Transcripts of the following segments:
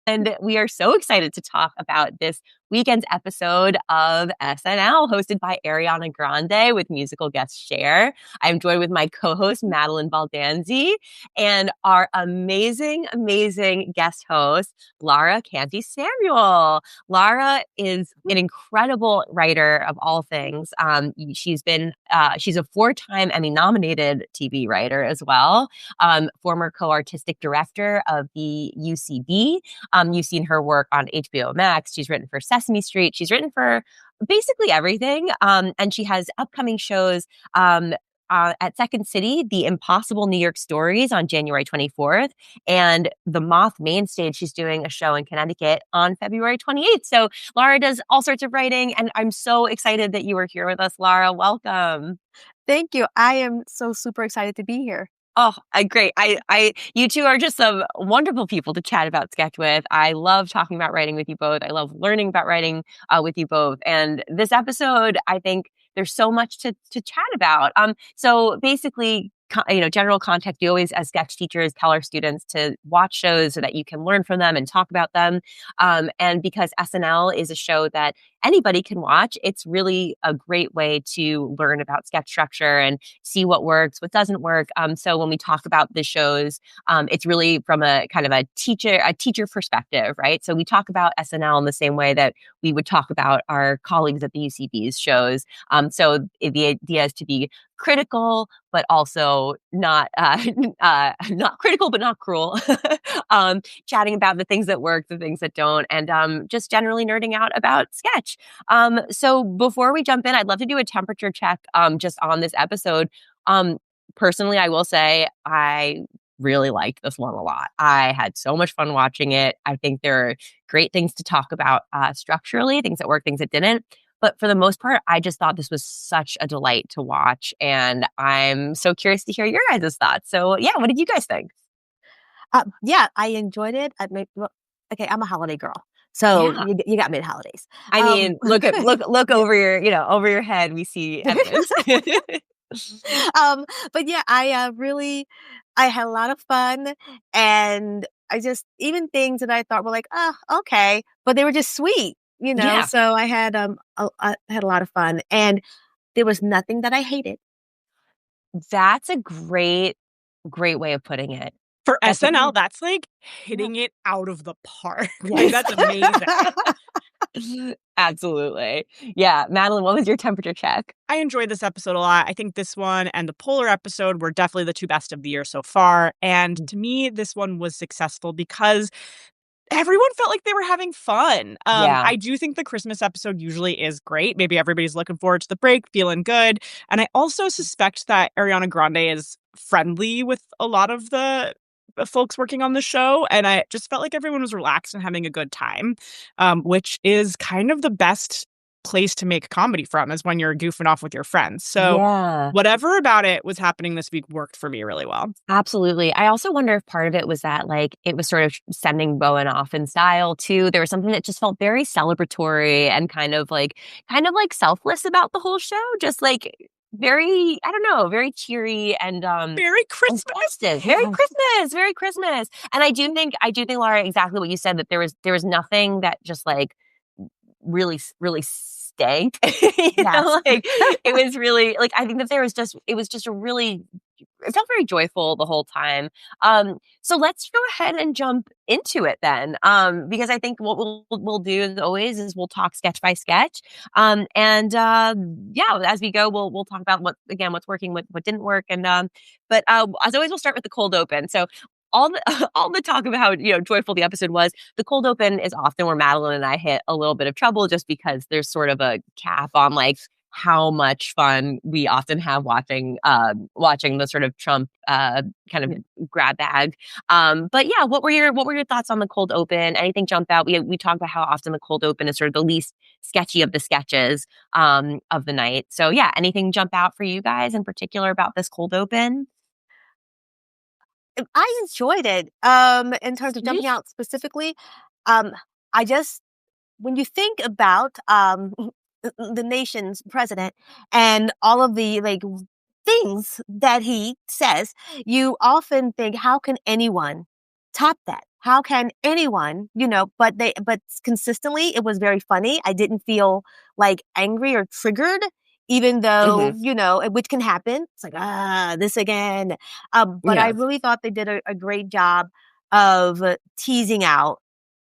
And we are so excited to talk about this weekend's episode of SNL, hosted by Ariana Grande with musical guest Cher. I'm joined with my co-host, Madalyn Baldanzi, and our amazing, amazing guest host, LAURA CANTY-SAMUEL. LAURA is an incredible writer of all things. She's a 4-time Emmy-nominated TV writer as well, former co-artistic director of the UCB. You've seen her work on HBO Max. She's written for Sesame Street. She's written for basically everything. And she has upcoming shows at Second City, The Impossible New York Stories on January 24th, and the Moth main stage. She's doing a show in Connecticut on February 28th. So LAURA does all sorts of writing, and I'm so excited that you were here with us, LAURA. Welcome. Thank you. I am so super excited to be here. Oh, great. You two are just some wonderful people to chat about sketch with. I love talking about writing with you both. I love learning about writing with you both. And this episode, I think there's so much to chat about. So basically, general context, we always, as sketch teachers, tell our students to watch shows so that you can learn from them and talk about them. And because SNL is a show that anybody can watch, it's really a great way to learn about sketch structure and see what works, what doesn't work. So when we talk about the shows, it's really from a kind of a teacher perspective, right? So we talk about SNL in the same way that we would talk about our colleagues at the UCB's shows. So the idea is to be critical, but also not critical, but not cruel. Chatting about the things that work, the things that don't, and just generally nerding out about sketch. So before we jump in, I'd love to do a temperature check just on this episode. Personally, I will say I really liked this one a lot. I had so much fun watching it. I think there are great things to talk about structurally, things that worked, things that didn't. But for the most part, I just thought this was such a delight to watch. And I'm so curious to hear your guys' thoughts. So yeah, what did you guys think? Yeah, I enjoyed it. I'm a holiday girl. So yeah. you got me at holidays. I mean, look over your head. We see evidence. But yeah, I had a lot of fun, and I just, even things that I thought were like, oh, okay, but they were just sweet. Yeah. So I had a lot of fun, and there was nothing that I hated. That's a great way of putting it. For SNL, that's like hitting it out of the park. Like, that's amazing. Absolutely. Yeah. Madalyn, what was your temperature check? I enjoyed this episode a lot. I think this one and the Polar episode were definitely the two best of the year so far. And to me, this one was successful because everyone felt like they were having fun. I do think the Christmas episode usually is great. Maybe everybody's looking forward to the break, feeling good. And I also suspect that Ariana Grande is friendly with a lot of the folks working on the show. And I just felt like everyone was relaxed and having a good time, which is kind of the best place to make comedy from, is when you're goofing off with your friends. So whatever about it was happening this week worked for me really well. Absolutely. I also wonder if part of it was that like it was sort of sending Bowen off in style too. There was something that just felt very celebratory and kind of like selfless about the whole show. Just like very, I don't know, very cheery and very Christmas. Very Christmas. And I do think, LAURA, exactly what you said, that there was nothing that just like really stank. You know, like it was really like, I think that it was just a really, it felt very joyful the whole time. So let's go ahead and jump into it then. Because I think what we'll do as always is we'll talk sketch by sketch. As we go, we'll talk about what's working, what didn't work. But as always, we'll start with the cold open. So all the talk about how joyful the episode was. The cold open is often where Madalyn and I hit a little bit of trouble, just because there's sort of a cap on like how much fun we often have watching the sort of Trump kind of grab bag. But yeah, what were your thoughts on the cold open? Anything jump out? We talked about how often the cold open is sort of the least sketchy of the sketches of the night. So yeah, anything jump out for you guys in particular about this cold open? I enjoyed it. In terms of jumping out specifically, when you think about the nation's president and all of the like things that he says, you often think, how can anyone top that? how can anyone, but consistently it was very funny. I didn't feel like angry or triggered, even though, which can happen. It's like, this again. But I really thought they did a great job of teasing out,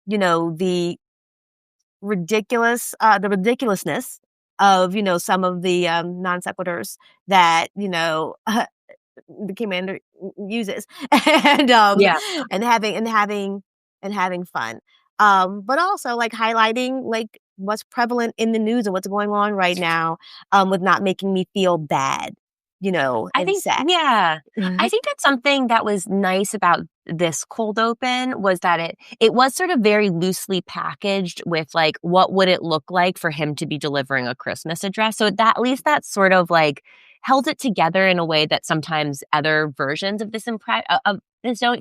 the ridiculousness of, some of the non sequiturs that, the commander uses and having fun. But also like highlighting like what's prevalent in the news and what's going on right now, with not making me feel bad, I think, sad. yeah. I think that's something that was nice about this cold open was that it was sort of very loosely packaged with like, what would it look like for him to be delivering a Christmas address? So that, at least that sort of like held it together in a way that sometimes other versions of this don't.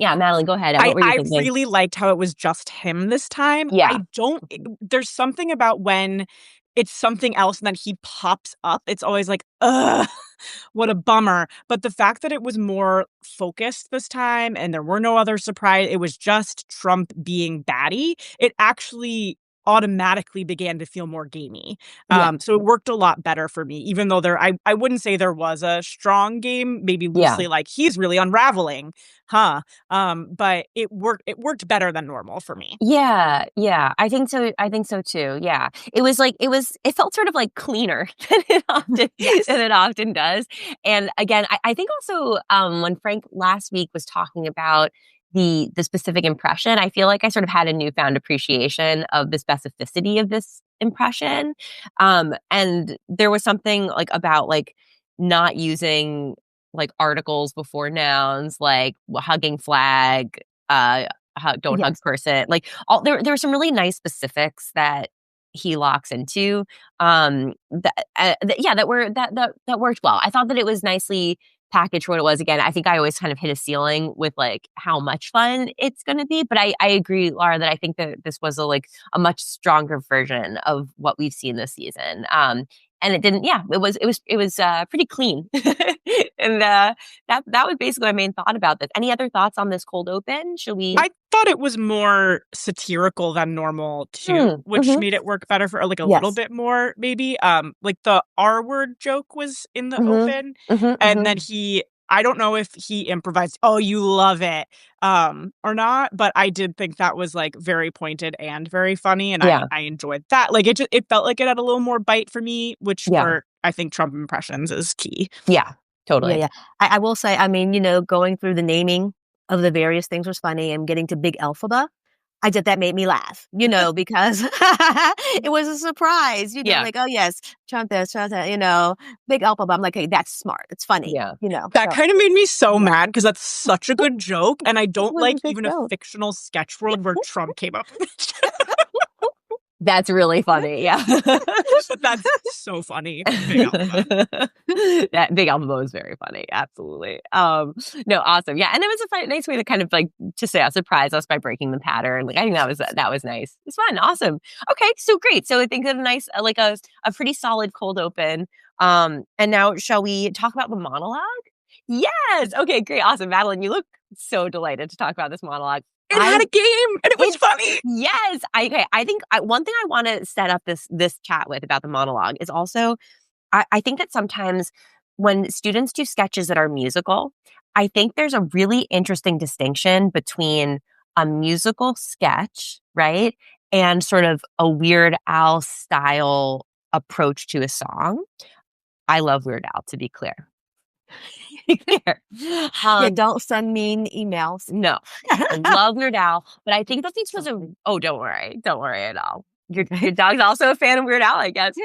Yeah, Madalyn, go ahead. What were you thinking? I really liked how it was just him this time. Yeah. There's something about when it's something else and then he pops up. It's always like, ugh, what a bummer. But the fact that it was more focused this time and there were no other surprise, it was just Trump being batty. It actually automatically began to feel more gamey. So it worked a lot better for me, even though I wouldn't say there was a strong game, maybe loosely like he's really unraveling. But it worked better than normal for me. Yeah. I think so too. Yeah. It felt sort of like cleaner than it often does. And again, I think also when Frank last week was talking about the specific impression, I feel like I sort of had a newfound appreciation of the specificity of this impression. And there was something like about like not using like articles before nouns, like hugging flag, don't hug person. Like there were some really nice specifics that he locks into. That worked well. I thought that it was nicely packaged for what it was. Again, I think I always kind of hit a ceiling with like how much fun it's going to be. But I agree, Laura, that I think that this was a much stronger version of what we've seen this season. And it didn't. Yeah, it was pretty clean. And that was basically my main thought about this. Any other thoughts on this cold open? Should we? I thought it was more satirical than normal too, which made it work better for like a little bit more, maybe. Like the R word joke was in the open, and then I don't know if he improvised, "Oh, you love it," or not, but I did think that was like very pointed and very funny, and I enjoyed that. Like it felt like it had a little more bite for me, which for I think Trump impressions is key. Yeah, totally. Yeah. I will say, I mean, going through the naming of the various things was funny, and getting to Big Elphaba, that made me laugh, because it was a surprise, like, oh yes, Trump this, Trump that, Big Elphaba. I'm like, hey, that's smart. It's funny, That kind of made me so mad because that's such a good joke, and I don't like even a fictional sketch world where Trump came up with it. That's really funny, yeah. But that's so funny. Big Elphaba. That Big Elphaba was very funny, absolutely. No, awesome, yeah. And it was a nice way to kind of like to surprise us by breaking the pattern. Like I think that was nice. It's fun, awesome. Okay, so great. So I think it's a nice, like a pretty solid cold open. And now shall we talk about the monologue? Yes. Okay, great, awesome. Madalyn, you look so delighted to talk about this monologue. It had a game and it was funny. Yes. I think one thing I want to set up this chat with about the monologue is also, I think that sometimes when students do sketches that are musical, I think there's a really interesting distinction between a musical sketch, right? And sort of a Weird Al style approach to a song. I love Weird Al, to be clear. Don't send mean emails. No, I love Weird Al, but I think that this was don't worry at all. Your dog's also a fan of Weird Al, I guess.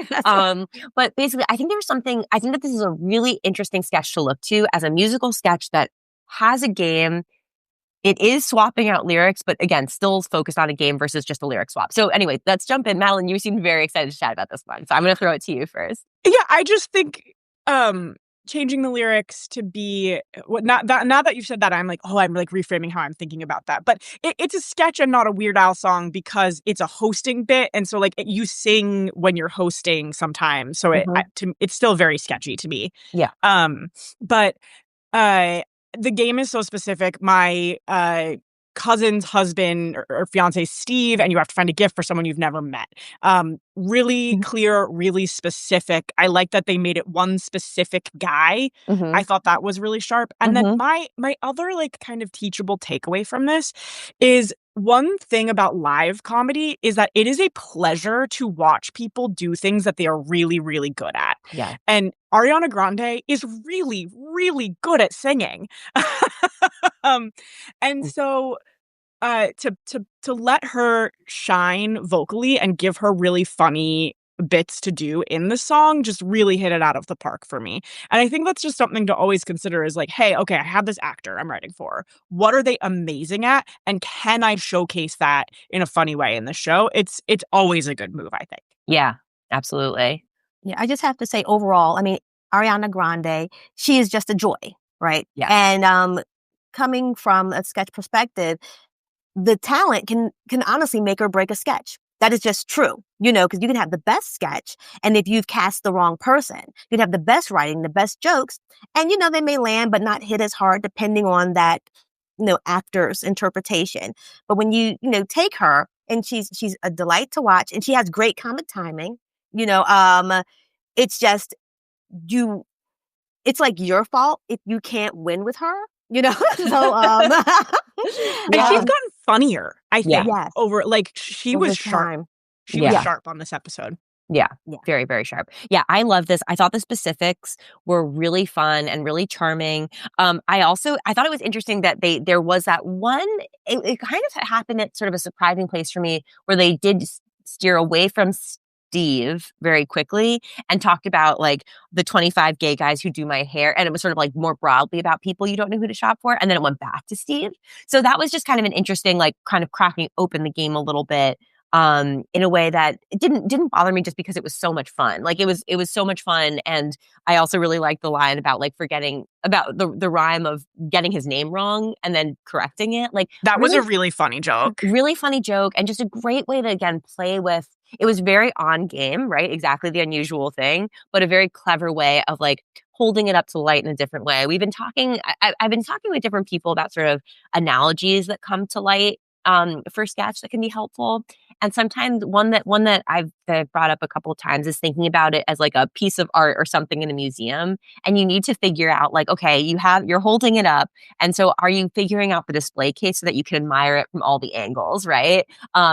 But basically, I think that this is a really interesting sketch to look to as a musical sketch that has a game. It is swapping out lyrics, but again, still focused on a game versus just a lyric swap. So anyway, let's jump in. Madalyn, you seem very excited to chat about this one, so I'm going to throw it to you first. Yeah, I just think changing the lyrics to be now that you've said that, I'm like reframing how I'm thinking about that. But it's a sketch and not a Weird Al song because it's a hosting bit, and so like you sing when you're hosting sometimes. So it's still very sketchy to me. Yeah. But the game is so specific. My cousin's husband or fiance Steve, and you have to find a gift for someone you've never met. Really clear, really specific. I like that they made it one specific guy. I thought that was really sharp. And then my other like kind of teachable takeaway from this is one thing about live comedy is that it is a pleasure to watch people do things that they are really, really good at. Yeah. And Ariana Grande is really, really good at singing. And so to let her shine vocally and give her really funny bits to do in the song just really hit it out of the park for me. And I think that's just something to always consider is like, hey, okay, I have this actor I'm writing for. What are they amazing at? And can I showcase that in a funny way in the show? It's always a good move, I think. Yeah, absolutely. Yeah, I just have to say overall, I mean, Ariana Grande, she is just a joy, right? Yeah. And coming from a sketch perspective, the talent can honestly make or break a sketch. That is just true, because you can have the best sketch, and if you've cast the wrong person, you'd have the best writing, the best jokes, and they may land but not hit as hard depending on that, actor's interpretation. But when you take her, and she's a delight to watch, and she has great comic timing, it's just it's like your fault if you can't win with her. So and she's gotten funnier, I think. Yes. Over like she over was sharp. time. She was sharp on this episode. Yeah, very, very sharp. Yeah, I love this. I thought the specifics were really fun and really charming. I thought it was interesting that there was that one, it kind of happened at sort of a surprising place for me where they did steer away from Steve very quickly and talked about like the 25 gay guys who do my hair. And it was sort of like more broadly about people you don't know who to shop for. And then it went back to Steve. So that was just kind of an interesting, like kind of cracking open the game a little bit. In a way that it didn't bother me just because it was so much fun. Like it was so much fun. And I also really liked the line about like forgetting about the rhyme of getting his name wrong and then correcting it. Like that was a really funny joke. Really funny joke. And just a great way to, again, play with, it was very on game, right? Exactly the unusual thing, but a very clever way of like holding it up to light in a different way. I've been talking with different people about sort of analogies that come to light for sketch that can be helpful. And sometimes one that I've brought up a couple of times is thinking about it as like a piece of art or something in a museum. And you need to figure out like, okay, you're holding it up. And so are you figuring out the display case so that you can admire it from all the angles, right?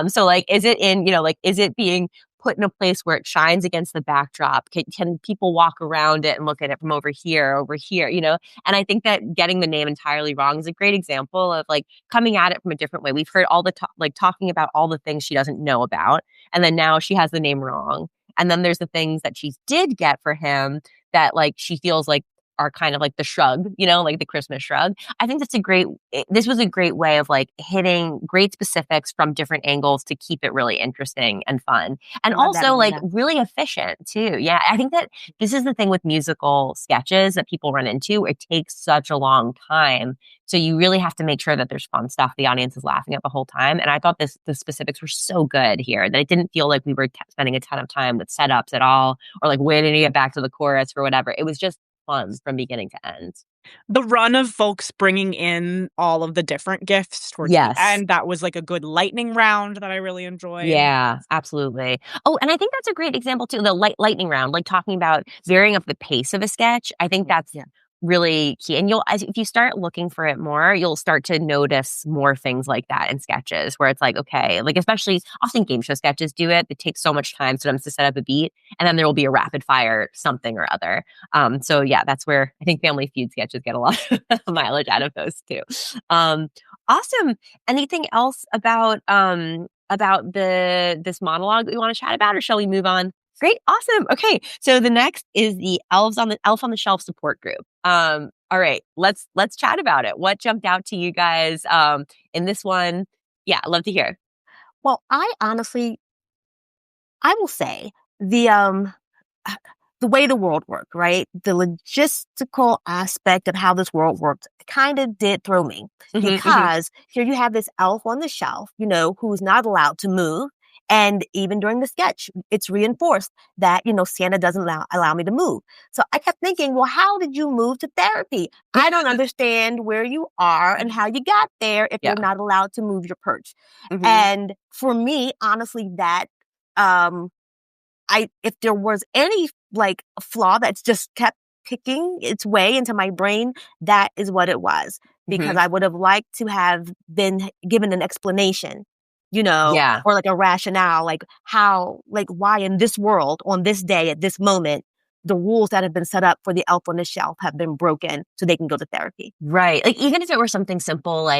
So like, is it in, is it being put in a place where it shines against the backdrop? Can people walk around it and look at it from over here? And I think that getting the name entirely wrong is a great example of like coming at it from a different way. We've heard all the talking about all the things she doesn't know about. And then now she has the name wrong. And then there's the things that she did get for him that like she feels like are kind of like the shrug, like the Christmas shrug. I think this was a great way of like hitting great specifics from different angles to keep it really interesting and fun. And also like really efficient too. Yeah. I think that this is the thing with musical sketches that people run into. It takes such a long time. So you really have to make sure that there's fun stuff the audience is laughing at the whole time. And I thought the specifics were so good here that it didn't feel like we were spending a ton of time with setups at all or like waiting to get back to the chorus or whatever. It was just fun from beginning to end. The run of folks bringing in all of the different gifts towards the end, that was like a good lightning round that I really enjoyed. Yeah, absolutely. Oh, and I think that's a great example too, the lightning round, like talking about varying up the pace of a sketch. I think that's really key. And if you start looking for it more, you'll start to notice more things like that in sketches where it's like, okay, like especially often game show sketches do it. It takes so much time sometimes to set up a beat and then there will be a rapid fire something or other. So yeah, that's where I think Family Feud sketches get a lot of mileage out of those too. Awesome. Anything else about this monologue that we want to chat about, or shall we move on? Great. Awesome. Okay. So the next is the Elf on the Shelf support group. All right. Let's chat about it. What jumped out to you guys in this one? Yeah, I'd love to hear. Well, I will say the way the world worked, right? The logistical aspect of how this world worked kind of did throw me because here you have this elf on the shelf, who's not allowed to move. And even during the sketch, it's reinforced that, Santa doesn't allow me to move. So I kept thinking, well, how did you move to therapy? I don't understand where you are and how you got there if you're not allowed to move your perch. Mm-hmm. And for me, honestly, that, if there was any flaw that's just kept picking its way into my brain, that is what it was. Because I would have liked to have been given an explanation, or a rationale, why in this world, on this day, at this moment, the rules that have been set up for the elf on the shelf have been broken so they can go to therapy. Right. Even if it were something simple,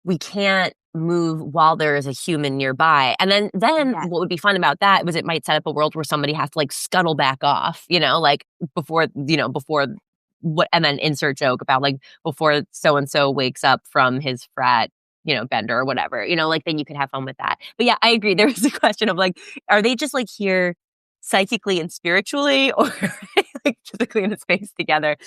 we can't move while there is a human nearby. And then what would be fun about that was it might set up a world where somebody has to scuttle back off, before what, and then insert joke about before so-and-so wakes up from his frat, bender or whatever, then you could have fun with that. But yeah, I agree. There was a question of are they just here psychically and spiritually, or physically in a space together?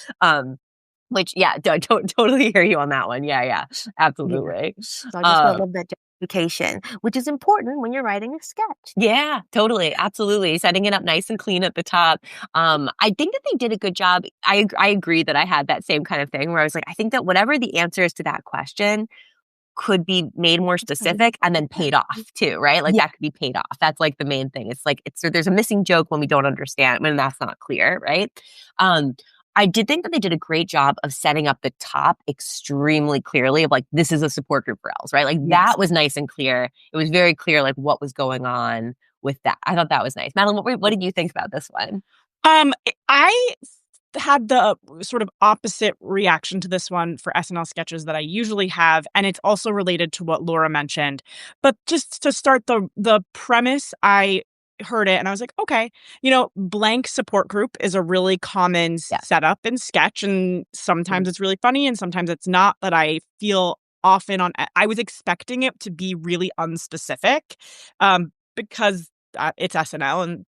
Which, don't totally hear you on that one. Yeah, absolutely. Yeah. So I just love that justification, which is important when you're writing a sketch. Yeah, totally. Absolutely. Setting it up nice and clean at the top. I think that they did a good job. I agree that I had that same kind of thing where I was I think that whatever the answer is to that question could be made more specific and then paid off too, right? That could be paid off. That's the main thing. It's there's a missing joke when we don't understand, when that's not clear, right? I did think that they did a great job of setting up the top extremely clearly of this is a support group for elves, right? That was nice and clear. It was very clear what was going on with that. I thought that was nice. Madalyn, what did you think about this one? I had the sort of opposite reaction to this one for SNL sketches that I usually have, and it's also related to what Laura mentioned. But just to start the premise, I heard it and I was like, okay, blank support group is a really common setup in sketch, and sometimes it's really funny and sometimes it's not, but I feel often I was expecting it to be really unspecific, because it's SNL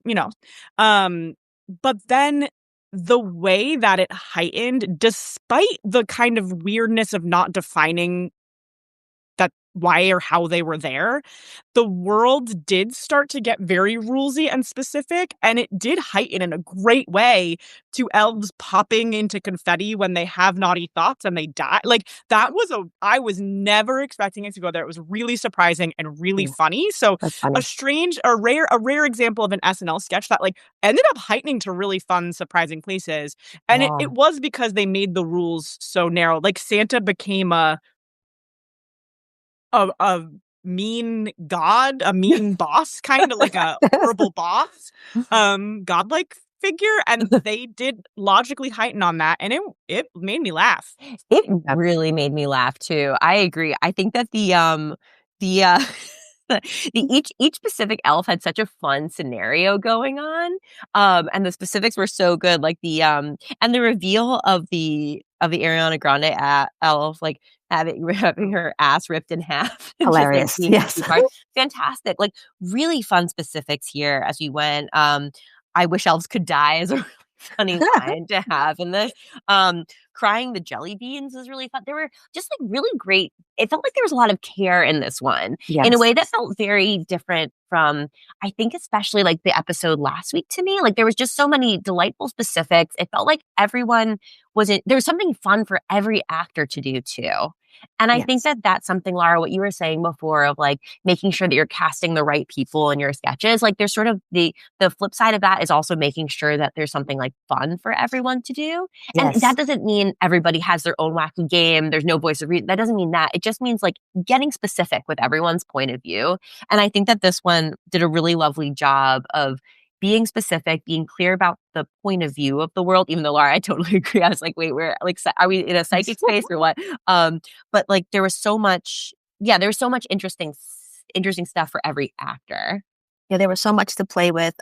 and, but then the way that it heightened, despite the kind of weirdness of not defining that why or how they were there, the world did start to get very rulesy and specific, and it did heighten in a great way to elves popping into confetti when they have naughty thoughts and they die. That was I was never expecting it to go there. It was really surprising and really funny. So funny. a rare example of an SNL sketch that ended up heightening to really fun, surprising places. And it was because they made the rules so narrow. Santa became a mean god, a mean boss, kind of a horrible boss, godlike figure, and they did logically heighten on that, and it made me laugh. It really made me laugh too. I agree. I think that each specific elf had such a fun scenario going on, and the specifics were so good. And the reveal of the Ariana Grande elf, having her ass ripped in half. Hilarious. Yes. Fantastic. Really fun specifics here as we went. I wish elves could die is a really funny line to have in this. Crying the jelly beans was really fun. They were just really great. It felt like there was a lot of care in this one in a way that felt very different from, I think, especially the episode last week to me. There was just so many delightful specifics. It felt like everyone there was something fun for every actor to do too. And I think that that's something, Laura, what you were saying before of making sure that you're casting the right people in your sketches. There's sort of the flip side of that is also making sure that there's something fun for everyone to do. And that doesn't mean everybody has their own wacky game. There's no voice of reason. That doesn't mean that. It just means getting specific with everyone's point of view. And I think that this one did a really lovely job of being specific, being clear about the point of view of the world, even though, Laura, I totally agree. I was wait, are we in a psychic space or what? But there was so much, there was so much interesting stuff for every actor. Yeah, there was so much to play with.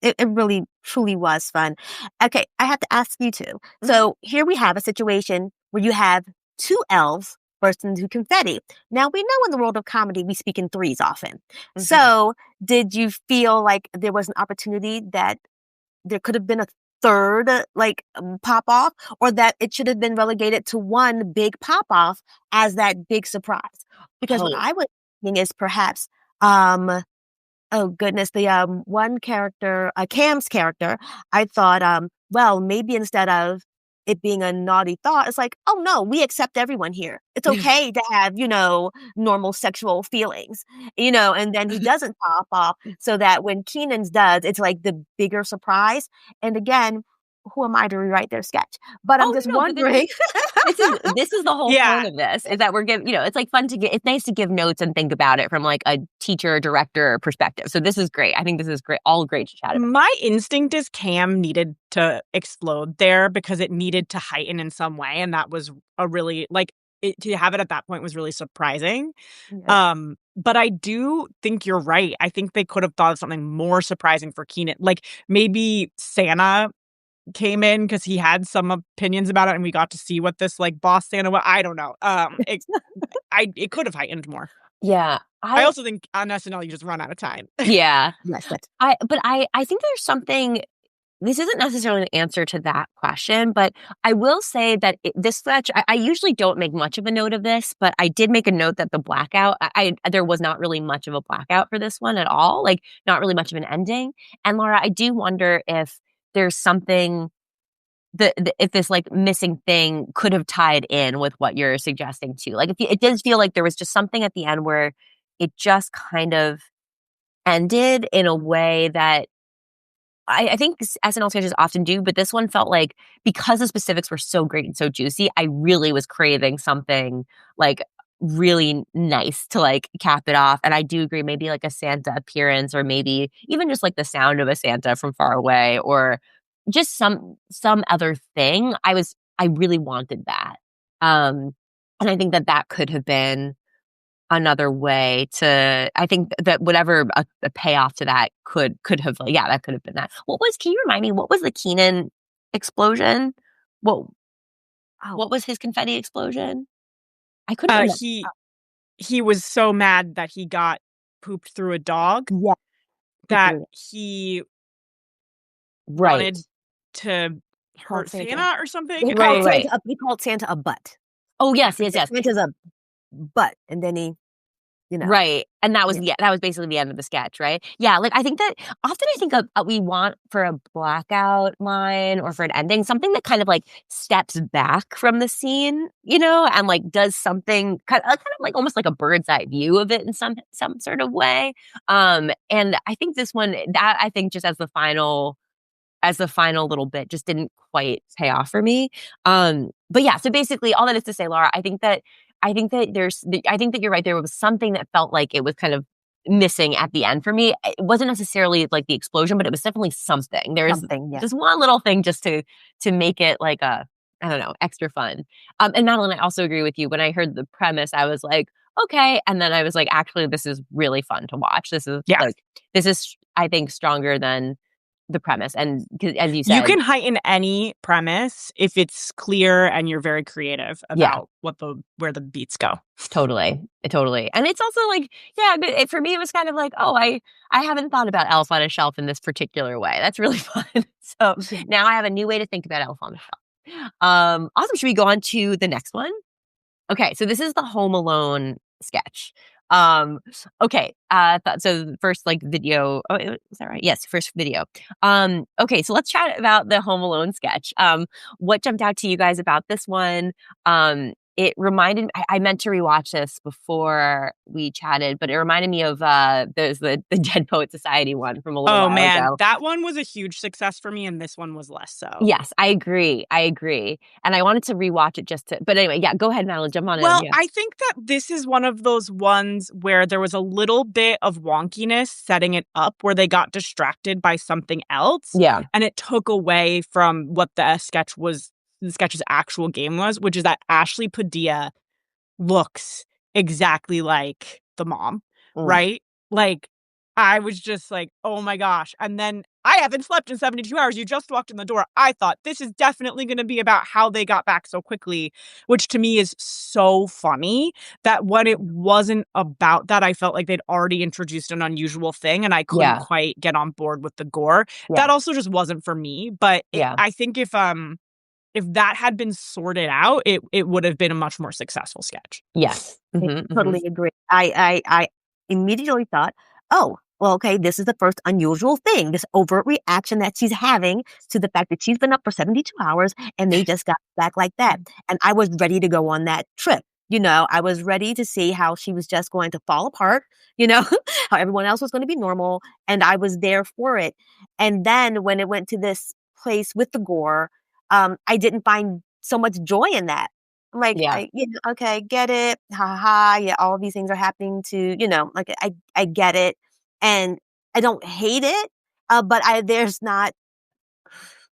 It really, truly was fun. Okay, I have to ask you too. So here we have a situation where you have two elves burst into confetti. Now, we know in the world of comedy, we speak in threes often. So did you feel like there was an opportunity that there could have been a third pop off, or that it should have been relegated to one big pop off as that big surprise? Because what I was thinking is perhaps Oh goodness, the one character, Cam's character, I thought, well, maybe instead of it being a naughty thought, it's like, oh no, we accept everyone here. It's okay to have, normal sexual feelings, and then he doesn't pop off, so that when Keenan's does, it's like the bigger surprise. And again, who am I to rewrite their sketch? But I'm just wondering. This is the whole point of this, is that we're giving, it's like fun to it's nice to give notes and think about it from like a teacher, director perspective. So this is great. I think this is great. All great to chat about. My instinct is Cam needed to explode there because it needed to heighten in some way. And that was a really, to have it at that point was really surprising. Yeah. But I do think you're right. I think they could have thought of something more surprising for Keenan. Like maybe Santa came in because he had some opinions about it and we got to see what this like boss Santa was. I don't know. It could have heightened more. Yeah. I also think on SNL you just run out of time. Yeah. Yes, I think there's something. This isn't necessarily an answer to that question, but I will say that this sketch, I usually don't make much of a note of this, but I did make a note that the blackout, there was not really much of a blackout for this one at all, like not really much of an ending. And Laura, I do wonder if there's something if this like missing thing could have tied in with what you're suggesting too. Like it does feel like there was just something at the end where it just kind of ended in a way that I think SNL sketches often do, but this one felt like because the specifics were so great and so juicy, I really was craving something like really nice to like cap it off. And I do agree, maybe like a Santa appearance, or maybe even just like the sound of a Santa from far away, or just some other thing. I really wanted that. And I think that could have been another way to, I think that whatever a payoff to that could have, that could have been that. Can you remind me, what was the Keenan explosion? What was his confetti explosion? I couldn't remember. He was so mad that he got pooped through a dog. Yeah. That he wanted to hurt Santa or something. He called Santa a butt. Oh, yes. Santa's a butt. And then he, Right. And that was, that was basically the end of the sketch, right? Yeah. Like, I think that often we want for a blackout line or for an ending, something that kind of like steps back from the scene, and like does something kind of like almost like a bird's eye view of it in some sort of way. And I think this one, that I think just as the final little bit just didn't quite pay off for me. But yeah, so basically all that is to say, Laura, I think that you're right. There was something that felt like it was kind of missing at the end for me. It wasn't necessarily like the explosion, but it was definitely something. There's just one little thing just to make it like I don't know, extra fun. And Madalyn, I also agree with you. When I heard the premise, I was like, okay. And then I was like, actually, this is really fun to watch. This is, I think, stronger than the premise. And as you said, you can heighten any premise if it's clear and you're very creative about where the beats go. Totally. And it's also like, for me, it was kind of like, oh, I haven't thought about Elf on a Shelf in this particular way. That's really fun. So now I have a new way to think about Elf on the Shelf. Awesome. Should we go on to the next one? Okay. So this is the Home Alone sketch. Okay. So first like video. Oh, is that right? Yes. First video. Okay. So let's chat about the Home Alone sketch. What jumped out to you guys about this one? It reminded me, I meant to rewatch this before we chatted, but it reminded me of there's the Dead Poet Society one from a little while ago. That one was a huge success for me, and this one was less so. Yes, I agree. And I wanted to rewatch it but anyway, go ahead, Madalyn, jump on it. Well, I think that this is one of those ones where there was a little bit of wonkiness setting it up, where they got distracted by something else. Yeah. And it took away from what the sketch's actual game was, which is that Ashley Padilla looks exactly like the mom, right? Like, I was just like, oh my gosh. And then I haven't slept in 72 hours. You just walked in the door. I thought this is definitely going to be about how they got back so quickly, which to me is so funny that when it wasn't about that, I felt like they'd already introduced an unusual thing and I couldn't quite get on board with the gore. Yeah. That also just wasn't for me. But I think if that had been sorted out, it would have been a much more successful sketch. Yes. I totally agree. I immediately thought, oh, well, okay, this is the first unusual thing, this overt reaction that she's having to the fact that she's been up for 72 hours and they just got back like that. And I was ready to go on that trip. I was ready to see how she was just going to fall apart, how everyone else was going to be normal. And I was there for it. And then when it went to this place with the gore, I didn't find so much joy in that. I'm like, Yeah. Okay, get it. Ha ha ha. Yeah, all of these things are happening to, like I get it. And I don't hate it, but there's not,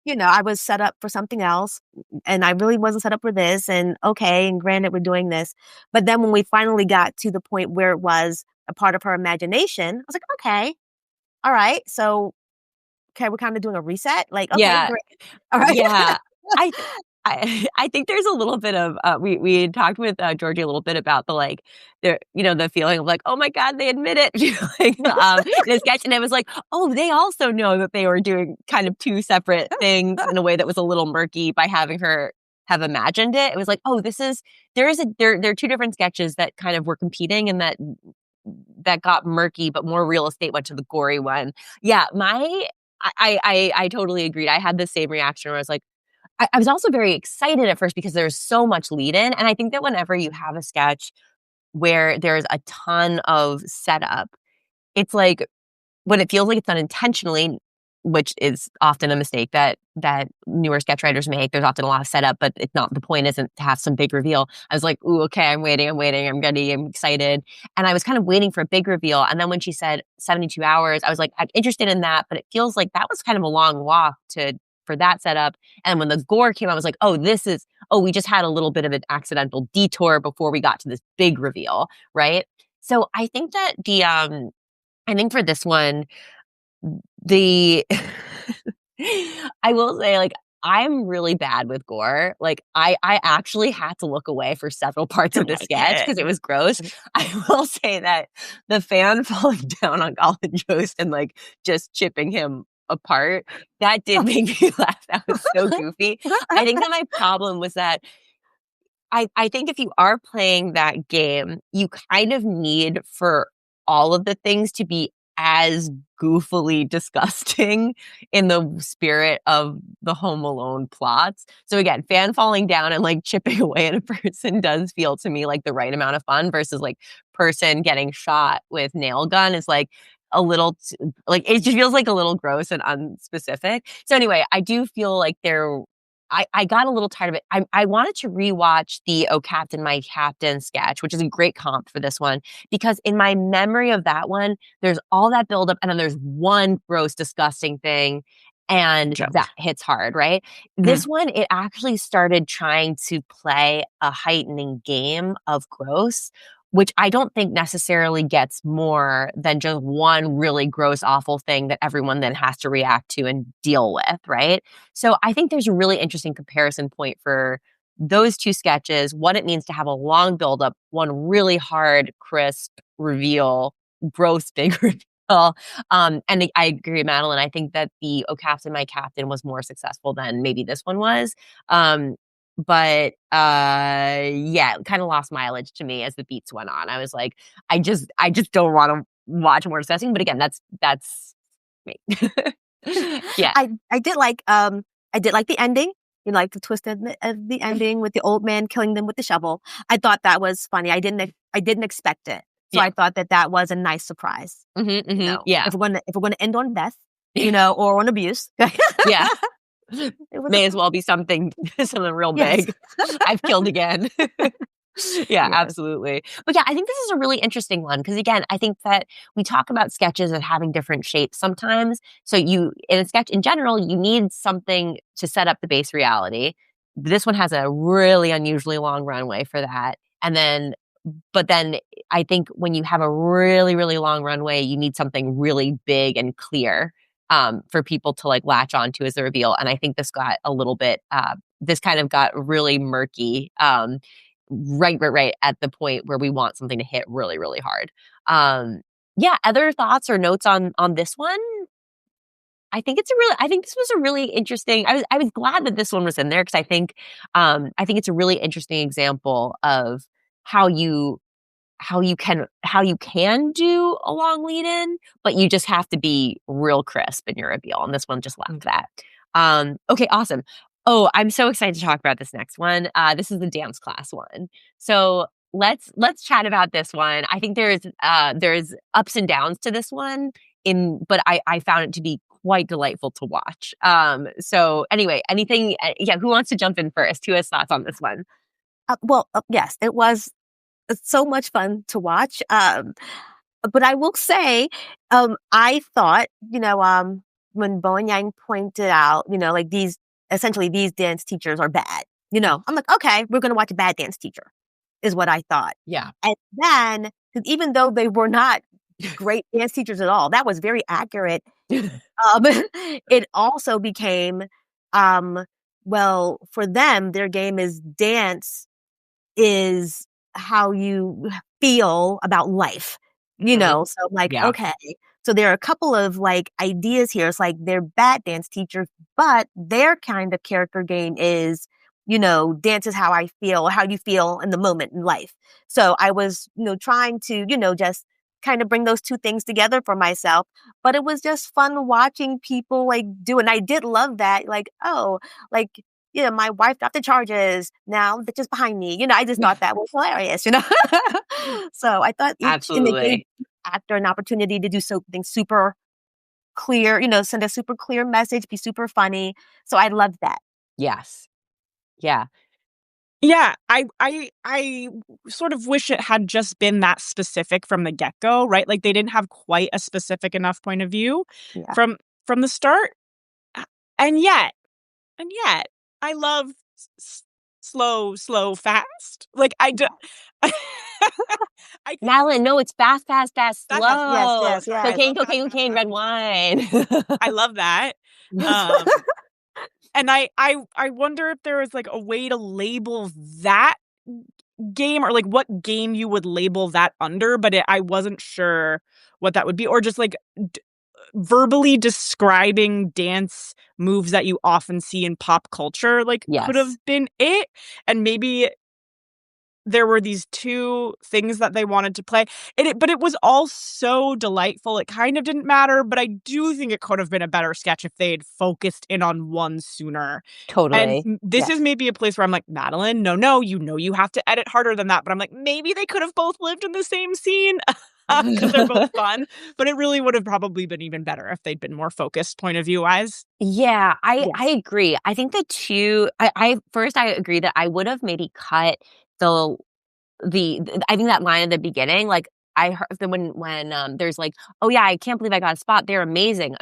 I was set up for something else and I really wasn't set up for this. And okay, and granted, we're doing this. But then when we finally got to the point where it was a part of her imagination, I was like, okay, all right. So, okay, we're kind of doing a reset. Like, okay, Yeah. great. All right. Yeah. I think there's a little bit of we had talked with Georgie a little bit about the feeling of like, oh my God, they admit it like in a sketch, and it was like, oh, they also know that they were doing kind of two separate things in a way that was a little murky by having her have imagined it. It was like, oh, there are two different sketches that kind of were competing and that got murky, but more real estate went to the gory one. Yeah, I totally agreed. I had the same reaction where I was like, I was also very excited at first because there's so much lead in. And I think that whenever you have a sketch where there's a ton of setup, it's like when it feels like it's done intentionally, which is often a mistake that newer sketch writers make. There's often a lot of setup, but it's not, the point isn't to have some big reveal. I was like, ooh, okay, I'm waiting, I'm ready, I'm excited. And I was kind of waiting for a big reveal. And then when she said 72 hours, I was like, I'm interested in that, but it feels like that was kind of a long walk for that setup. And when the gore came out, I was like, we just had a little bit of an accidental detour before we got to this big reveal, right? So I think that I think for this one, I will say, like, I'm really bad with gore. Like, I actually had to look away for several parts of the sketch because it was gross. I will say that the fan falling down on Colin Jost and like just chipping him apart, that did make me laugh. That was so goofy. I think that my problem was that I think if you are playing that game, you kind of need for all of the things to be as goofily disgusting in the spirit of the Home Alone plots. So again, fan falling down and like chipping away at a person does feel to me like the right amount of fun versus like person getting shot with nail gun is like a little like it just feels like a little gross and unspecific. So anyway, I do feel like I got a little tired of it. I wanted to rewatch the Oh Captain, My Captain sketch, which is a great comp for this one, because in my memory of that one, there's all that buildup and then there's one gross, disgusting thing and that hits hard, right? This one, it actually started trying to play a heightening game of gross, which I don't think necessarily gets more than just one really gross, awful thing that everyone then has to react to and deal with, right? So I think there's a really interesting comparison point for those two sketches, what it means to have a long buildup, one really hard, crisp reveal, gross, big reveal. And I agree, Madalyn. I think that the Oh Captain, My Captain was more successful than maybe this one was. But yeah, it kind of lost mileage to me as the beats went on. I was like, I just don't want to watch more disgusting. But again, that's me. Yeah. I did like the ending. You like the twist of the ending with the old man killing them with the shovel. I thought that was funny. I didn't expect it. So I thought that was a nice surprise. Yeah. If we're gonna end on death, or on abuse. Yeah. May as well be something real big. I've killed again. Yeah, absolutely. But yeah, I think this is a really interesting one because again, I think that we talk about sketches as having different shapes sometimes. So in a sketch in general, you need something to set up the base reality. This one has a really unusually long runway for that. But then I think when you have a really, really long runway, you need something really big and clear for people to like latch onto as the reveal. And I think this got a little bit, this kind of got really murky right at the point where we want something to hit really, really hard. Yeah, other thoughts or notes on this one? I think this was a really interesting, I was glad that this one was in there because I think it's a really interesting example of how you how you can do a long lead in, but you just have to be real crisp in your reveal. And this one just lacked that. Okay, awesome. Oh, I'm so excited to talk about this next one. This is the dance class one. So let's chat about this one. I think there's ups and downs to this one, but I found it to be quite delightful to watch. So anyway, anything? Who wants to jump in first? Who has thoughts on this one? Yes, it was so much fun to watch. But I will say, I thought, when Bo and Yang pointed out, like these dance teachers are bad. I'm like, okay, we're going to watch a bad dance teacher, is what I thought. Yeah. And then, even though they were not great dance teachers at all, that was very accurate. It also became, for them, their game is dance is how you feel about life, So I'm like, okay. So there are a couple of ideas here. It's like they're bad dance teachers, but their kind of character game is, dance is how I feel, how you feel in the moment in life. So I was, trying to, just kind of bring those two things together for myself. But it was just fun watching people do it. And I did love that. My wife dropped the charges. Now they're just behind me. I just thought that was hilarious, So I thought and they gave actor an opportunity to do something super clear, send a super clear message, be super funny. So I loved that. Yes. Yeah. Yeah, I sort of wish it had just been that specific from the get-go, right? Like they didn't have quite a specific enough point of view from the start. And yet, I love slow, fast. Like I do. Madalyn, no, it's fast, slow. Yes. Cocaine, red wine. I love that. And I wonder if there is a way to label that game, or what game you would label that under, but I wasn't sure what that would be, or just verbally describing dance moves that you often see in pop culture could have been it. And maybe there were these two things that they wanted to play. But it was all so delightful. It kind of didn't matter, but I do think it could have been a better sketch if they had focused in on one sooner. Totally. And this is maybe a place where I'm like, Madalyn, no, you have to edit harder than that. But I'm like, maybe they could have both lived in the same scene because they're both fun. But it really would have probably been even better if they'd been more focused point of view-wise. Yeah, I agree. I think the two, I agree that I would have maybe cut I think that line at the beginning, I heard when there's oh yeah, I can't believe I got a spot. They're amazing,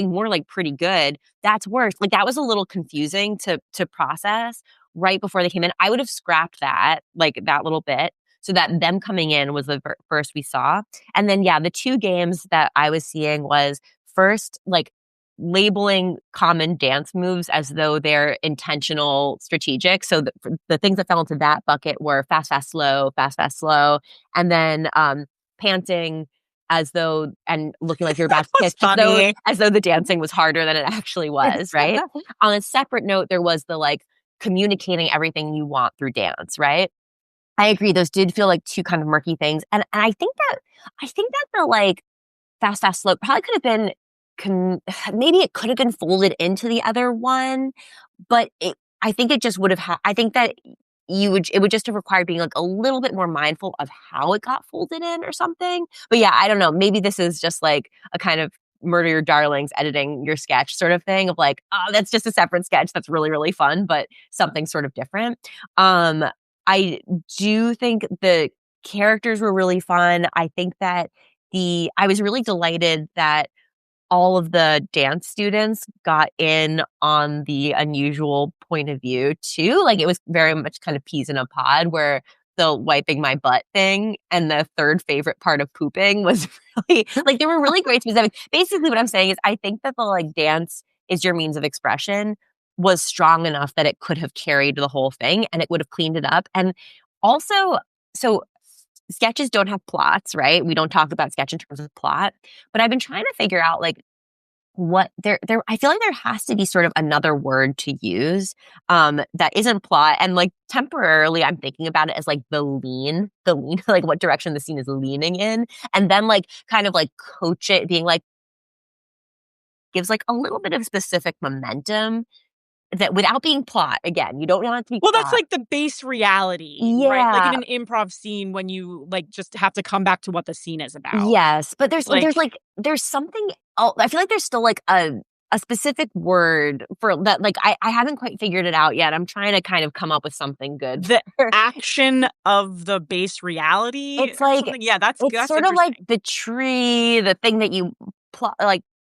more pretty good. That's worse. That was a little confusing to process right before they came in. I would have scrapped that, that little bit, so that them coming in was the first we saw. And then, the two games that I was seeing was first, labeling common dance moves as though they're intentional, strategic. So the things that fell into that bucket were fast, slow, and then panting as though, and looking like you're about to kiss, as though the dancing was harder than it actually was, right? On a separate note, there was the communicating everything you want through dance, right? I agree. Those did feel like two kind of murky things. And I think that the fast, slow probably could have been maybe it could have been folded into the other one, but I think it just would have I think that it would just have required being a little bit more mindful of how it got folded in or something. But yeah, I don't know. Maybe this is just a kind of murder your darlings editing your sketch sort of thing of oh, that's just a separate sketch that's really, really fun, but something sort of different. I do think the characters were really fun. I think that I was really delighted that all of the dance students got in on the unusual point of view too. It was very much kind of peas in a pod, where the wiping my butt thing and the third favorite part of pooping was really they were really great specific. Basically what I'm saying is I think that the dance is your means of expression was strong enough that it could have carried the whole thing and it would have cleaned it up. And also, so sketches don't have plots, right? We don't talk about sketch in terms of plot, but I've been trying to figure out what I feel like there has to be sort of another word to use that isn't plot. And like temporarily I'm thinking about it as like the lean, like what direction the scene is leaning in. And then like kind of like coach it, being like, gives like a little bit of specific momentum that without being plot. Again, you don't want it to be Well, plot. that's like the base reality, right? Like in an improv scene when you like just have to come back to what the scene is about. Yes, but there's something else. I feel like there's still like a specific word for that. Like I haven't quite figured it out yet. I'm trying to kind of come up with something good. The action of the base reality. It's like, something. Yeah, that's sort of like the tree, the thing that you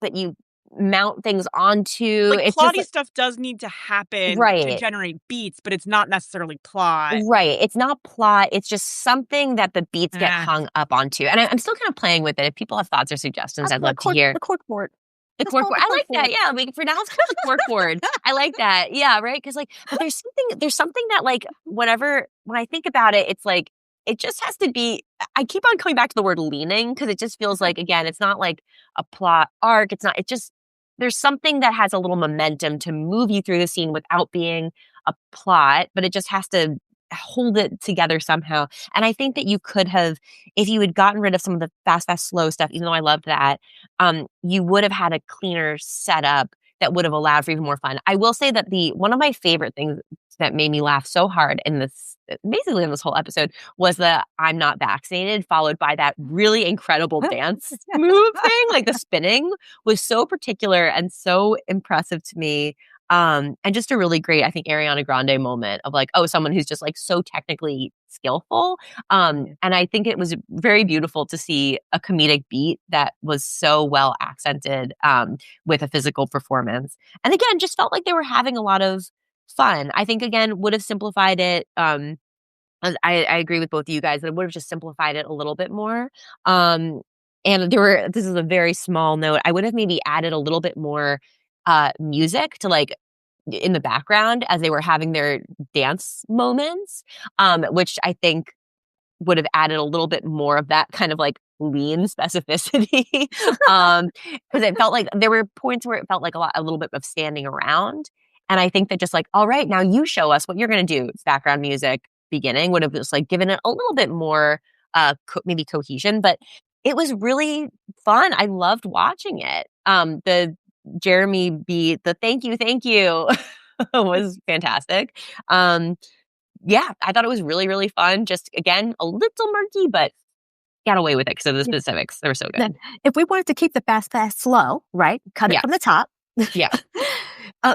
that you mount things onto. Like it's plotty just, stuff does need to happen to generate beats, but it's not necessarily plot. Right. It's not plot. It's just something that the beats get hung up onto. And I'm still kind of playing with it. If people have thoughts or suggestions, I'd love to hear. The corkboard. The corkboard. I like that. Yeah. I mean, for now, it's called the corkboard. I like that. Yeah. Right. Because like, but there's something that like, when I think about it, it's like, it just has to be, I keep on coming back to the word leaning because it just feels like, again, it's not like a plot arc. There's something that has a little momentum to move you through the scene without being a plot, but it just has to hold it together somehow. And I think that you could have, if you had gotten rid of some of the fast, slow stuff, even though I loved that, you would have had a cleaner setup that would have allowed for even more fun. I will say that one of my favorite things that made me laugh so hard in this whole episode was the "I'm not vaccinated" followed by that really incredible dance move thing. Like the spinning was so particular and so impressive to me. And just a really great, I think, Ariana Grande moment of like, oh, someone who's just like so technically skillful. And I think it was very beautiful to see a comedic beat that was so well accented with a physical performance. And again, just felt like they were having a lot of fun. I think, again, would have simplified it. I agree with both of you guys that it would have just simplified it a little bit more. And this is a very small note. I would have maybe added a little bit more music to like in the background as they were having their dance moments, which I think would have added a little bit more of that kind of like lean specificity. Because it felt like there were points where it felt like a little bit of standing around. And I think that just like, all right, now you show us what you're going to do. Background music beginning would have just like given it a little bit more maybe cohesion, but it was really fun. I loved watching it. The Jeremy beat, the thank you was fantastic. Yeah, I thought it was really, really fun. Just again, a little murky, but got away with it because of the specifics. They were so good. Then, if we wanted to keep the fast, slow, right? Cut it from the top. Yeah.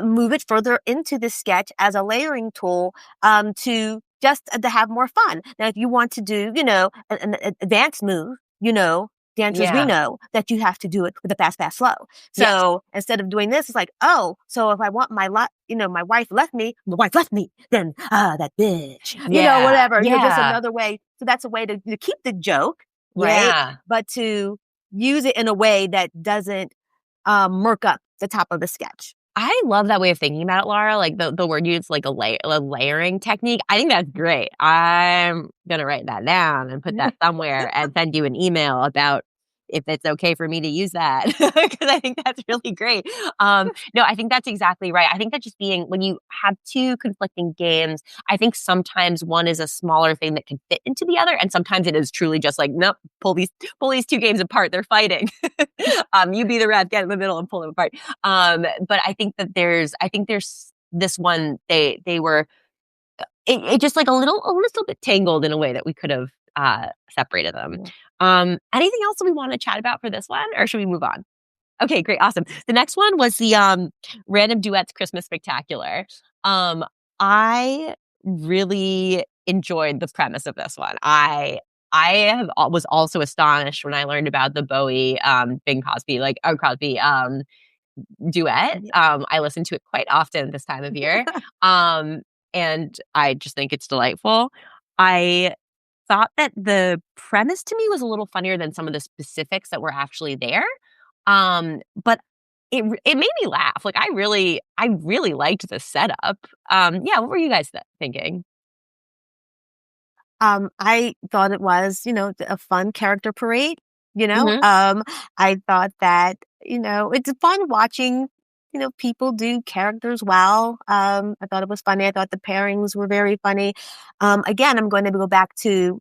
Move it further into the sketch as a layering tool to have more fun. Now, if you want to do, an advanced move, dancers, we know that you have to do it with the fast, slow. So instead of doing this, it's like, oh, so if I want my wife left me, then that bitch, whatever. Just another way. So that's a way to keep the joke, right? Yeah. But to use it in a way that doesn't murk up the top of the sketch. I love that way of thinking about it, Laura. Like the word used, like a layering technique. I think that's great. I'm gonna write that down and put that somewhere and send you an email about if it's okay for me to use that because I think that's really great. No, I think that's exactly right. I think that just when you have two conflicting games, I think sometimes one is a smaller thing that can fit into the other, and sometimes it is truly just like, nope, pull these two games apart. They're fighting. You be the ref, get in the middle and pull them apart. But I think that there's this one. They were it just like a little bit tangled in a way that we could have separated them. Anything else that we want to chat about for this one, or should we move on? Okay, great, awesome. The next one was the Random Duets Christmas Spectacular. I really enjoyed the premise of this one. I was also astonished when I learned about the Bowie Bing Crosby Crosby duet. I listen to it quite often this time of year. And I just think it's delightful. I thought that the premise to me was a little funnier than some of the specifics that were actually there. But it made me laugh. Like I really liked the setup. What were you guys thinking? I thought it was, a fun character parade. you know? I thought that, it's fun watching, people do characters well. I thought it was funny. I thought the pairings were very funny. Again, I'm going to go back to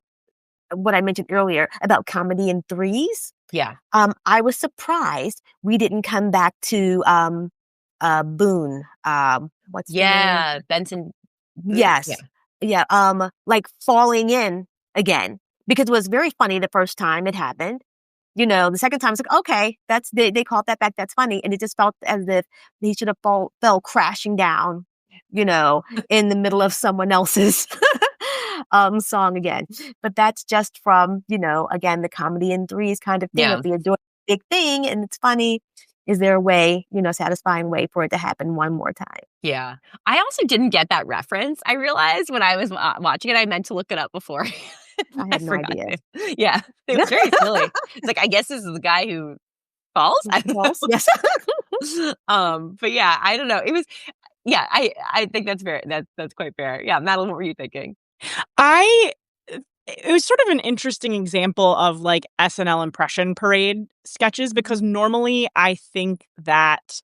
what I mentioned earlier about comedy in threes. Yeah. I was surprised we didn't come back to Boone. What's the name? Benson. Yes. Yeah. Like falling in again because it was very funny the first time it happened. The second time it's like, okay, they called that back. That's funny. And it just felt as if he should have fell crashing down, in the middle of someone else's song again. But that's just from, again, the comedy in threes kind of thing. Yeah. If you're doing a big thing and it's funny, is there a way, satisfying way for it to happen one more time? Yeah. I also didn't get that reference. I realized when I was watching it, I meant to look it up before. I had no idea. Yeah. It was very silly. It's like, I guess this is the guy who falls. Yes. But yeah, I don't know. It was, yeah, I think that's quite fair. Yeah. Madalyn, what were you thinking? It was sort of an interesting example of like SNL impression parade sketches because normally I think that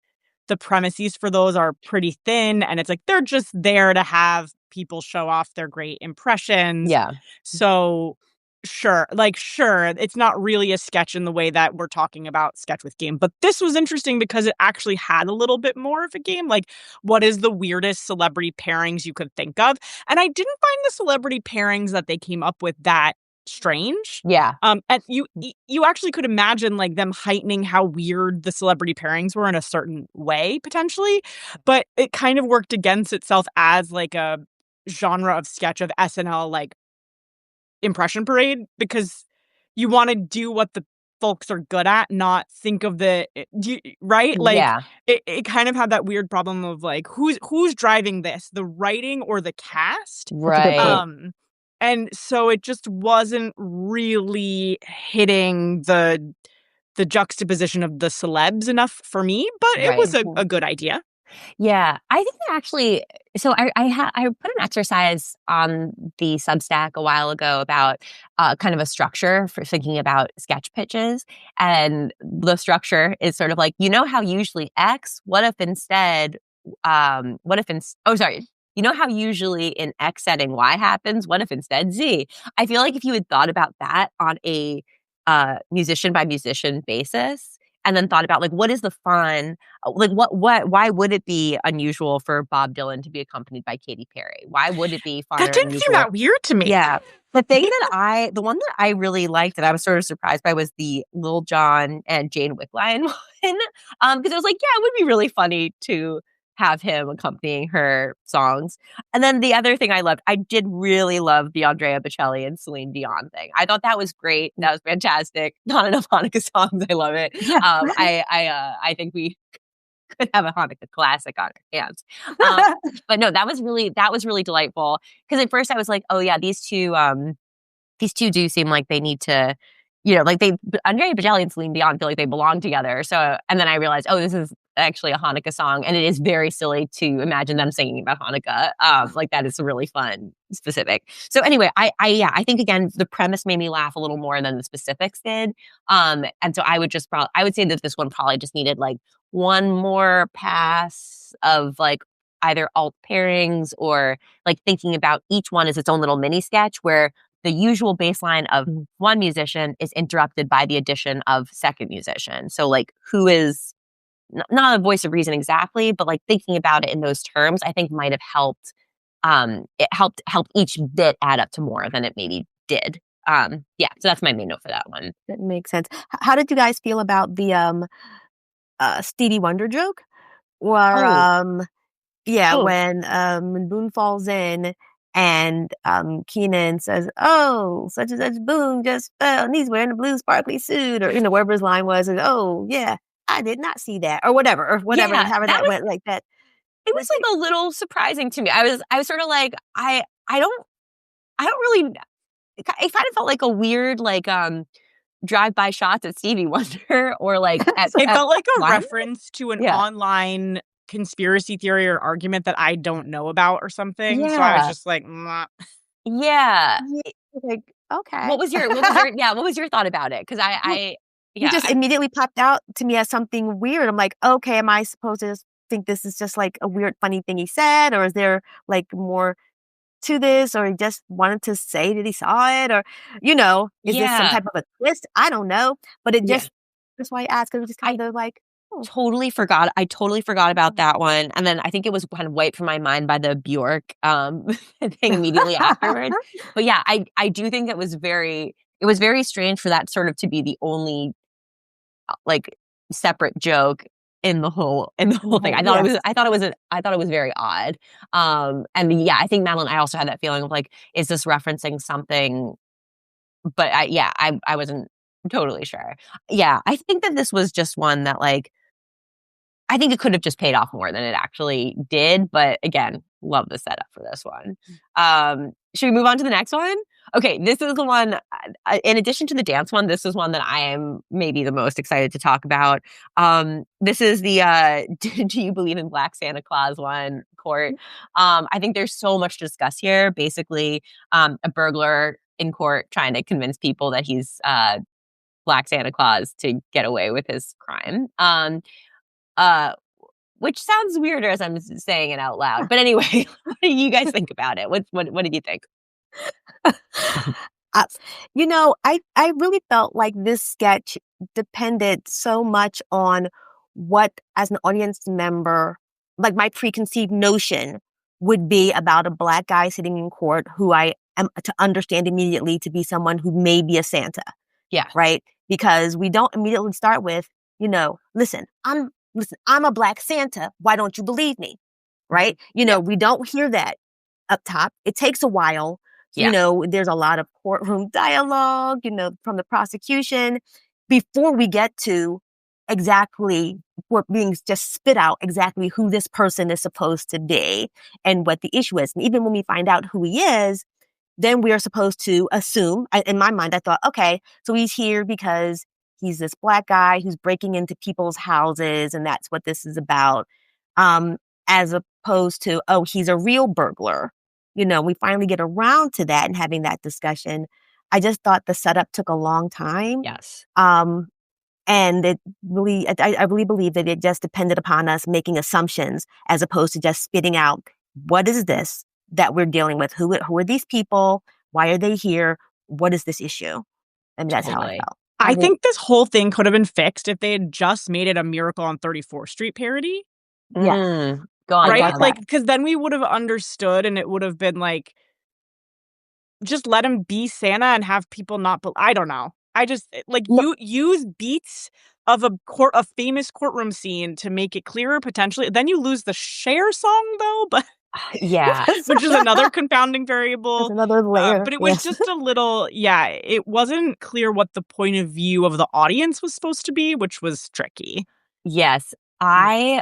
the premises for those are pretty thin and it's like they're just there to have people show off their great impressions. Yeah. So sure, it's not really a sketch in the way that we're talking about sketch with game, but this was interesting because it actually had a little bit more of a game. Like, what is the weirdest celebrity pairings you could think of? And I didn't find the celebrity pairings that they came up with that strange. Yeah. And you actually could imagine like them heightening how weird the celebrity pairings were in a certain way potentially, but it kind of worked against itself as like a genre of sketch of SNL like impression parade because you want to do what the folks are good at, not think of right? Like Yeah. it kind of had that weird problem of like who's driving this, the writing or the cast? Right. And so it just wasn't really hitting the juxtaposition of the celebs enough for me, but it was a good idea. Yeah, I think that actually. So I put an exercise on the Substack a while ago about kind of a structure for thinking about sketch pitches, and the structure is sort of like how usually X. What if instead? You know how usually in X setting Y happens? What if instead Z? I feel like if you had thought about that on a musician by musician basis. And then thought about like, what is the fun? Like, why would it be unusual for Bob Dylan to be accompanied by Katy Perry? Why would it be fun? That didn't seem that weird to me. Yeah. The one that I really liked that I was sort of surprised by was the Lil Jon and Jane Wickline one. Because I was like, yeah, it would be really funny to have him accompanying her songs. And then the other thing I did really love the Andrea Bocelli and Celine Dion thing. I thought that was great. That was fantastic. Not enough Hanukkah songs. I love it. Yeah. I think we could have a Hanukkah classic on our hands. But no, that was really delightful. Because at first I was like, oh yeah, these two do seem like they need to, Andrea Bocelli and Celine Dion feel like they belong together. So, and then I realized, oh, this is actually a Hanukkah song, and it is very silly to imagine them singing about Hanukkah. Like that is really fun, specific. So anyway, I think again the premise made me laugh a little more than the specifics did. And so I would say that this one probably just needed like one more pass of like either alt pairings or like thinking about each one as its own little mini sketch where the usual baseline of one musician is interrupted by the addition of second musician. So like who is not a voice of reason exactly, but like thinking about it in those terms, I think might have helped. It helped each bit add up to more than it maybe did. Yeah, so that's my main note for that one. That makes sense. How did you guys feel about the Stevie Wonder joke? Or when Boone falls in and Keenan says, "Oh, such and such Boone just fell and he's wearing a blue sparkly suit," or wherever his line was, and, "Oh yeah, I did not see that," or whatever, Yeah, however that went like that. It was like a little surprising to me. I was sort of like, I don't really. It kind of felt like a weird like drive-by shots at Stevie Wonder or like it felt like a reference to an online conspiracy theory or argument that I don't know about or something. Yeah. So I was just like, Mwah. Yeah. Like okay. What was your thought about it? Because You just immediately popped out to me as something weird. I'm like, okay, am I supposed to think this is just like a weird, funny thing he said? Or is there like more to this? Or he just wanted to say that he saw it? Or, is this some type of a twist? I don't know. But that's why I asked, because it was just kind of like, totally forgot. I totally forgot about that one. And then I think it was kind of wiped from my mind by the Bjork thing immediately afterwards. But yeah, I do think it was very strange for that sort of to be the only like separate joke in the whole thing. I thought it was very odd. And yeah, I think Madalyn, I also had that feeling of like, is this referencing something? But I wasn't totally sure. Yeah, I think that this was just one that like, I think it could have just paid off more than it actually did. But again, love the setup for this one. Should we move on to the next one? Okay, this is the one, in addition to the dance one, this is one that I am maybe the most excited to talk about. This is the Do You Believe in Black Santa Claus one, court. I think there's so much to discuss here. Basically, a burglar in court trying to convince people that he's Black Santa Claus to get away with his crime. Which sounds weirder as I'm saying it out loud. But anyway, what do you guys think about it? What did you think? I really felt like this sketch depended so much on what, as an audience member, like my preconceived notion would be about a Black guy sitting in court who I am to understand immediately to be someone who may be a Santa. Yeah. Right? Because we don't immediately start with, listen, I'm a Black Santa. Why don't you believe me? Right? We don't hear that up top. It takes a while. Yeah. There's a lot of courtroom dialogue, from the prosecution before we get to exactly what being just spit out exactly who this person is supposed to be and what the issue is. And even when we find out who he is, then we are supposed to assume, in my mind, I thought, okay, so he's here because he's this Black guy who's breaking into people's houses, and that's what this is about. As opposed to, oh, he's a real burglar. We finally get around to that and having that discussion. I just thought the setup took a long time. Yes. And it really, I really believe that it just depended upon us making assumptions as opposed to just spitting out, what is this that we're dealing with? Who are these people? Why are they here? What is this issue? And that's how I felt. I think this whole thing could have been fixed if they had just made it a Miracle on 34th Street parody. Yeah. Go on. Right? Like, because then we would have understood and it would have been like, just let him be Santa and have people not, I don't know. I just, you use beats of a famous courtroom scene to make it clearer potentially. Then you lose the Cher song though, but yeah, which is another confounding variable. There's another layer. But it was just a little, it wasn't clear what the point of view of the audience was supposed to be, which was tricky. Yes. I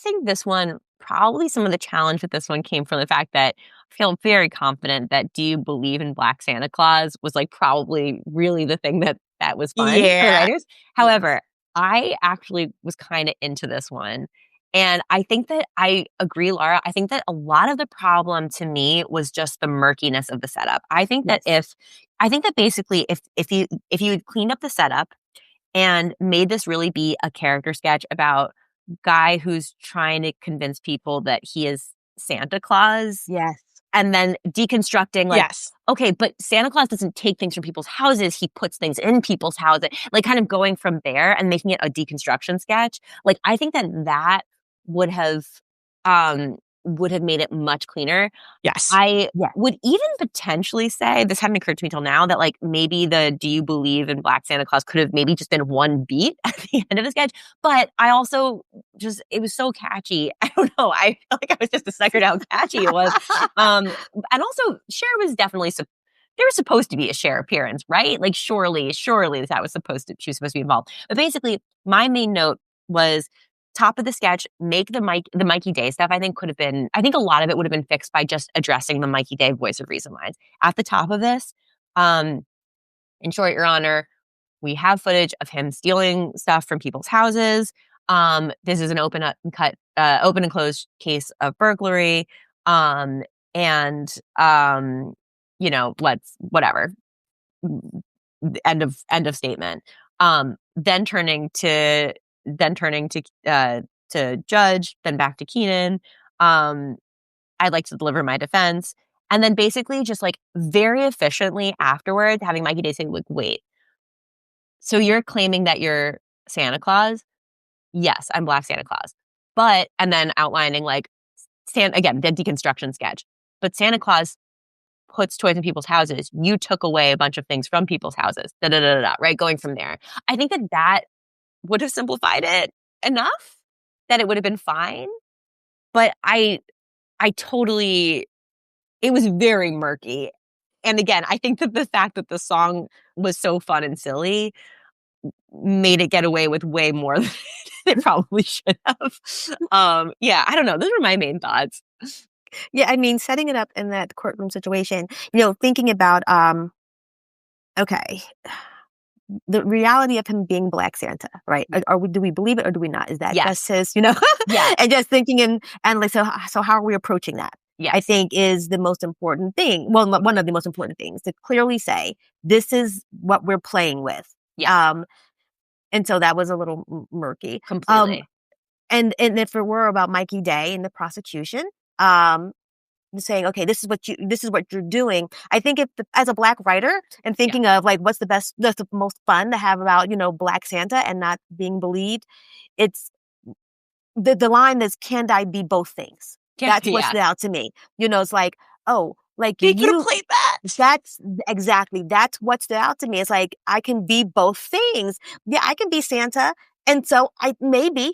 think this one, probably some of the challenge with this one came from the fact that I feel very confident that Do You Believe in Black Santa Claus was like probably really the thing that was fun for writers. However, I actually was kind of into this one. And I think that I agree, Laura. I think that a lot of the problem to me was just the murkiness of the setup. I think that basically if you had cleaned up the setup and made this really be a character sketch about guy who's trying to convince people that he is Santa Claus. Yes. And then deconstructing okay, but Santa Claus doesn't take things from people's houses. He puts things in people's houses, like kind of going from there and making it a deconstruction sketch. Like, I think that would have made it much cleaner. Yes. I would even potentially say, this hadn't occurred to me till now, that like maybe the Do You Believe in Black Santa Claus could have maybe just been one beat at the end of the sketch. But I also it was so catchy. I don't know. I felt like I was just a sucker to how catchy it was. And also Cher was definitely there was supposed to be a Cher appearance, right? Like surely she was supposed to be involved. But basically my main note was, top of the sketch, make the Mikey Day stuff, I think a lot of it would have been fixed by just addressing the Mikey Day voice of reason lines. At the top of this, in short, Your Honor, we have footage of him stealing stuff from people's houses. This is an open and closed case of burglary. And let's whatever. End of statement. Then turning to Judge, then back to Keenan. I'd like to deliver my defense. And then basically just like very efficiently afterwards having Mikey Day say, like, wait, so you're claiming that you're Santa Claus? Yes, I'm Black Santa Claus. But, and then outlining like, again, the deconstruction sketch. But Santa Claus puts toys in people's houses. You took away a bunch of things from people's houses. Right? Going from there. I think that would have simplified it enough that it would have been fine. But I totally, it was very murky. And again, I think that the fact that the song was so fun and silly made it get away with way more than it probably should have. Yeah, I don't know. Those are my main thoughts. Yeah, I mean, setting it up in that courtroom situation, thinking about, okay, the reality of him being Black Santa, right? Do we believe it or do we not? Is that just his, Yeah. And just thinking and like, so how are we approaching that? Yes. I think is the most important thing. Well, one of the most important things to clearly say, this is what we're playing with. Yeah. And so that was a little murky. Completely. And if it were about Mikey Day and the prosecution, saying, okay, this is what you're doing. I think as a Black writer and thinking of like what's the most fun to have about Black Santa and not being believed, it's the line is, "Can I be both things?" That's what stood out to me. It's like, oh, like he could have played that. That's exactly what stood out to me. It's like I can be both things. Yeah, I can be Santa, and so I do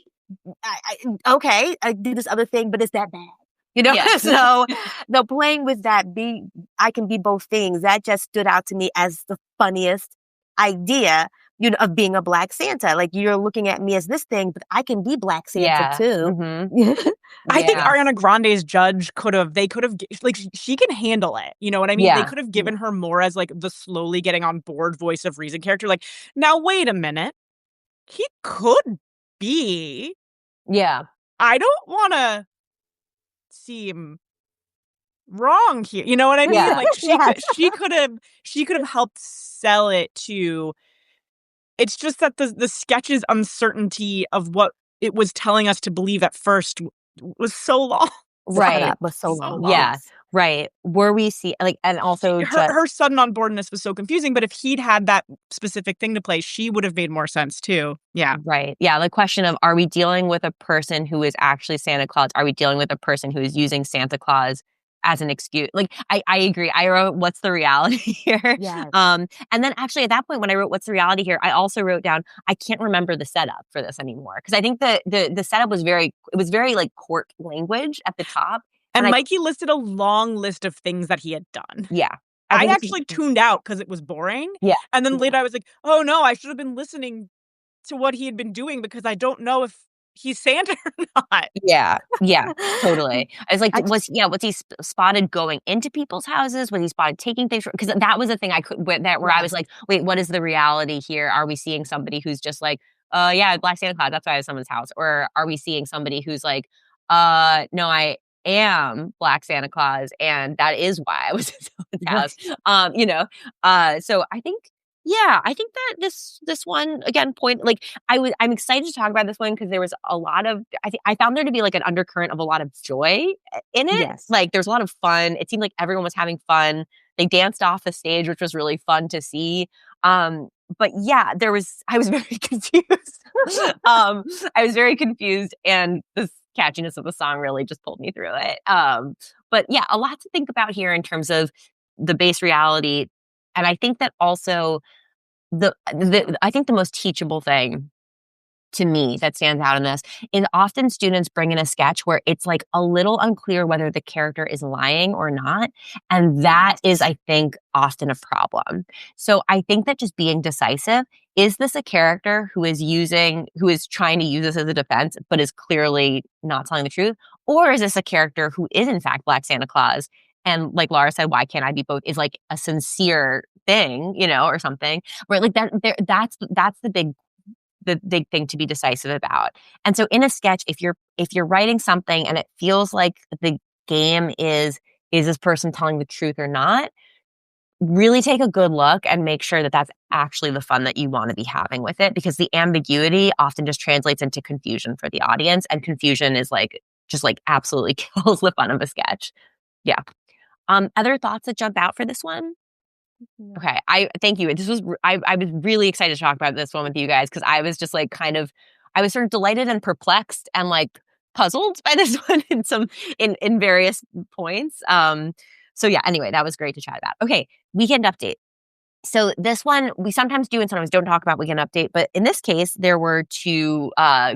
this other thing, but is that bad? So the playing with that, I can be both things. That just stood out to me as the funniest idea, of being a Black Santa. Like, you're looking at me as this thing, but I can be Black Santa too. Mm-hmm. I think Ariana Grande's Judge could have, like, she can handle it. You know what I mean? They could have given her more as like the slowly getting on board voice of reason character. Like, now wait a minute. He could be. Yeah. I don't want to seem wrong here. You know what I mean? Yeah. Like, she could have helped sell it to. It's just that the sketch's uncertainty of what it was telling us to believe at first was so long. Right. Was so long. Yeah. Right. Were we and also her sudden on boardness was so confusing, but if he'd had that specific thing to play, she would have made more sense too. Yeah. Right. Yeah. The question of, are we dealing with a person who is actually Santa Claus? Are we dealing with a person who is using Santa Claus as an excuse? Like, I agree. I wrote, what's the reality here? Yes. And then actually at that point when I wrote, what's the reality here? I also wrote down, I can't remember the setup for this anymore. Because I think the setup was very like court language at the top. And Mikey listed a long list of things that he had done. Yeah. I actually tuned out because it was boring. Yeah. And then later I was like, oh no, I should have been listening to what he had been doing because I don't know if he's Santa or not. Yeah. Yeah. Totally. I was like, was he spotted going into people's houses? Was he spotted taking things? Because that was the thing I was like, wait, what is the reality here? Are we seeing somebody who's just like, Black Santa Claus, that's why I was someone's house? Or are we seeing somebody who's like, no, I am Black Santa Claus, and that is why I was in someone's house. So I think that this one again I'm excited to talk about this one because there was a lot of I found there to be like an undercurrent of a lot of joy in it. Yes. Like, there's a lot of fun. It seemed like everyone was having fun. They danced off the stage, which was really fun to see. But yeah, I was very confused. I was very confused, and this catchiness of the song really just pulled me through it. But yeah, a lot to think about here in terms of the base reality. And I think that also I think the most teachable thing to me that stands out in this is often students bring in a sketch where it's like a little unclear whether the character is lying or not. And that is, I think, often a problem. So I think that just being decisive, is this a character who is trying to use this as a defense, but is clearly not telling the truth? Or is this a character who is in fact Black Santa Claus? And like Laura said, why can't I be both? Is like a sincere thing, or something. Where like that's the big thing to be decisive about. And so in a sketch, if you're writing something and it feels like the game is this person telling the truth or not, really take a good look and make sure that that's actually the fun that you want to be having with it, because the ambiguity often just translates into confusion for the audience, and confusion is just absolutely kills the fun of a sketch. Yeah. Other thoughts that jump out for this one? Okay. Thank you. I was really excited to talk about this one with you guys, because I was just I was sort of delighted and perplexed and puzzled by this one in various points. So yeah, anyway, that was great to chat about. Okay, weekend update. So this one we sometimes do and sometimes don't talk about weekend update, but in this case, there were two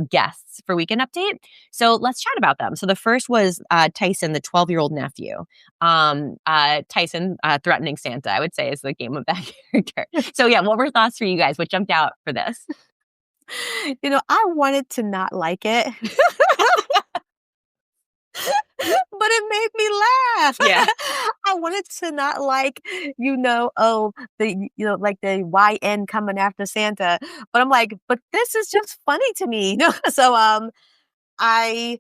guests for weekend update. So let's chat about them. So the first was Tyson, the 12-year-old nephew. Tyson, threatening Santa, I would say, is the game of that character. So yeah, what were thoughts for you guys? What jumped out for this? I wanted to not like it. But it made me laugh. Yeah. I wanted to not like, the YN coming after Santa. But I'm like, but this is just funny to me. So that's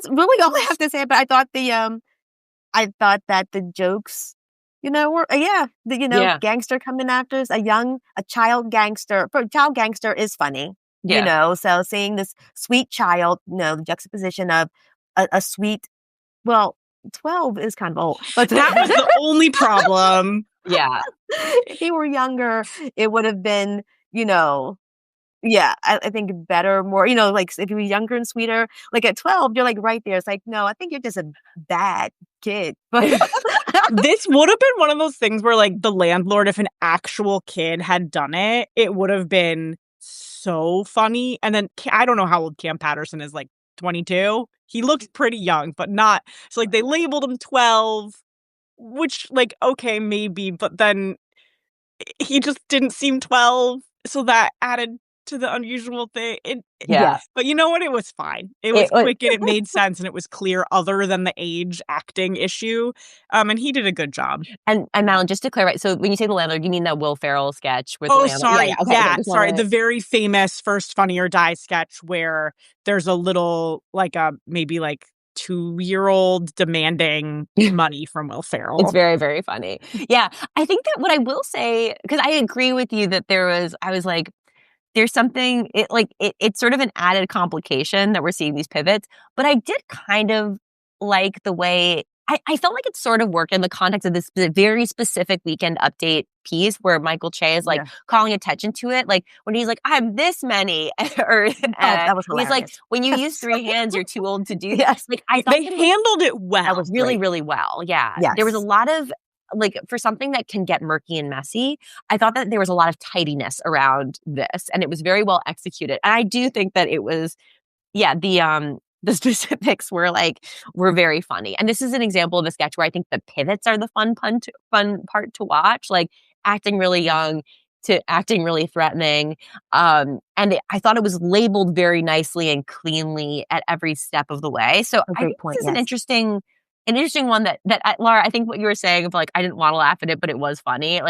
really all I have to say. But I thought that the jokes, were gangster coming after us, a child gangster. For a child gangster is funny. Yeah. So seeing this sweet child, the juxtaposition of a sweet, 12 is kind of old. But that was the only problem. Yeah. If he were younger, it would have been, I think better, more, if you were younger and sweeter, at 12, you're right there. It's no, I think you're just a bad kid. But this would have been one of those things where the landlord, if an actual kid had done it, it would have been so funny. And then I don't know how old Cam Patterson is, 22. He looks pretty young, but not. So they labeled him 12, which okay, maybe, but then he just didn't seem 12. So that added to the unusual thing. Yeah. But you know what? It was fine. It was quick and it made sense and it was clear other than the age acting issue. And he did a good job. And Madalyn, just to clarify, so when you say the landlord, you mean that Will Ferrell sketch with the landlord? Sorry. Okay. Sorry. The very famous First Funny or Die sketch where there's a little, maybe 2-year-old demanding money from Will Ferrell. It's very, very funny. Yeah. I think that what I will say, because I agree with you that there's something, it's sort of an added complication that we're seeing these pivots, but I did kind of like the way, I felt like it sort of worked in the context of this very specific weekend update piece where Michael Che is calling attention to it. When he's I have this many, or that was hilarious. He's when you use 3 hands, you're too old to do this. I thought they handled it well. That was really, really well. Yeah. Yes. There was a lot of, for something that can get murky and messy, I thought that there was a lot of tidiness around this, and it was very well executed. And I do think that it was, the specifics were very funny. And this is an example of a sketch where I think the pivots are the fun part to watch, acting really young to acting really threatening. I thought it was labeled very nicely and cleanly at every step of the way. So I think this is an interesting one that Laura, I think what you were saying of I didn't want to laugh at it, but it was funny.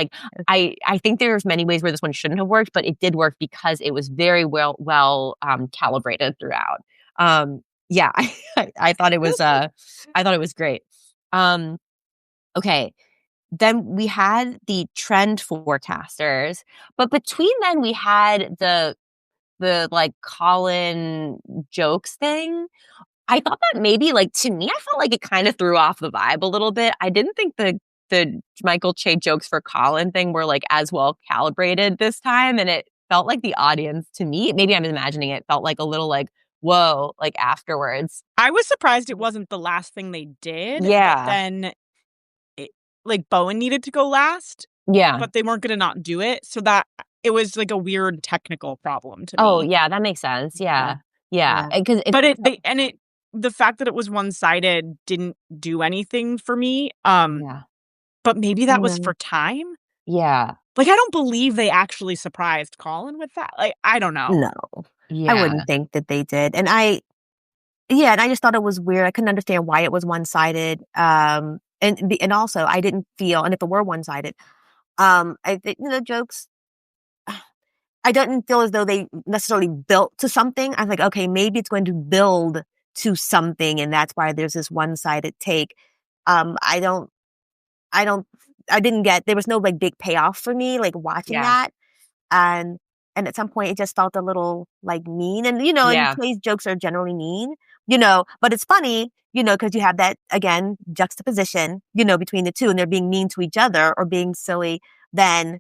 I think there's many ways where this one shouldn't have worked, but it did work because it was very well calibrated throughout. I thought it was great. Okay. Then we had the trend forecasters, but between then we had the Colin jokes thing. I thought that maybe to me, I felt like it kind of threw off the vibe a little bit. I didn't think the Michael Che jokes for Colin thing were as well calibrated this time. And it felt like the audience, to me, maybe I'm imagining it, felt a little whoa, afterwards. I was surprised it wasn't the last thing they did. Yeah. But then Bowen needed to go last. Yeah. But they weren't going to not do it. So that it was a weird technical problem to me. Oh, yeah, that makes sense. Yeah. Because the fact that it was one-sided didn't do anything for me. But maybe that was for time. Yeah. I don't believe they actually surprised Colin with that. I don't know. No. Yeah. I wouldn't think that they did. And I just thought it was weird. I couldn't understand why it was one-sided. And also I didn't feel, and if it were one-sided, I think the jokes, I didn't feel as though they necessarily built to something. I was okay, maybe it's going to build to something, and that's why there's this one-sided take. I didn't get, there was no like big payoff for me, like watching that. And at some point it just felt a little like mean. And, and today's jokes are generally mean, but it's funny, because you have that, again, juxtaposition, between the two, and they're being mean to each other or being silly. Then,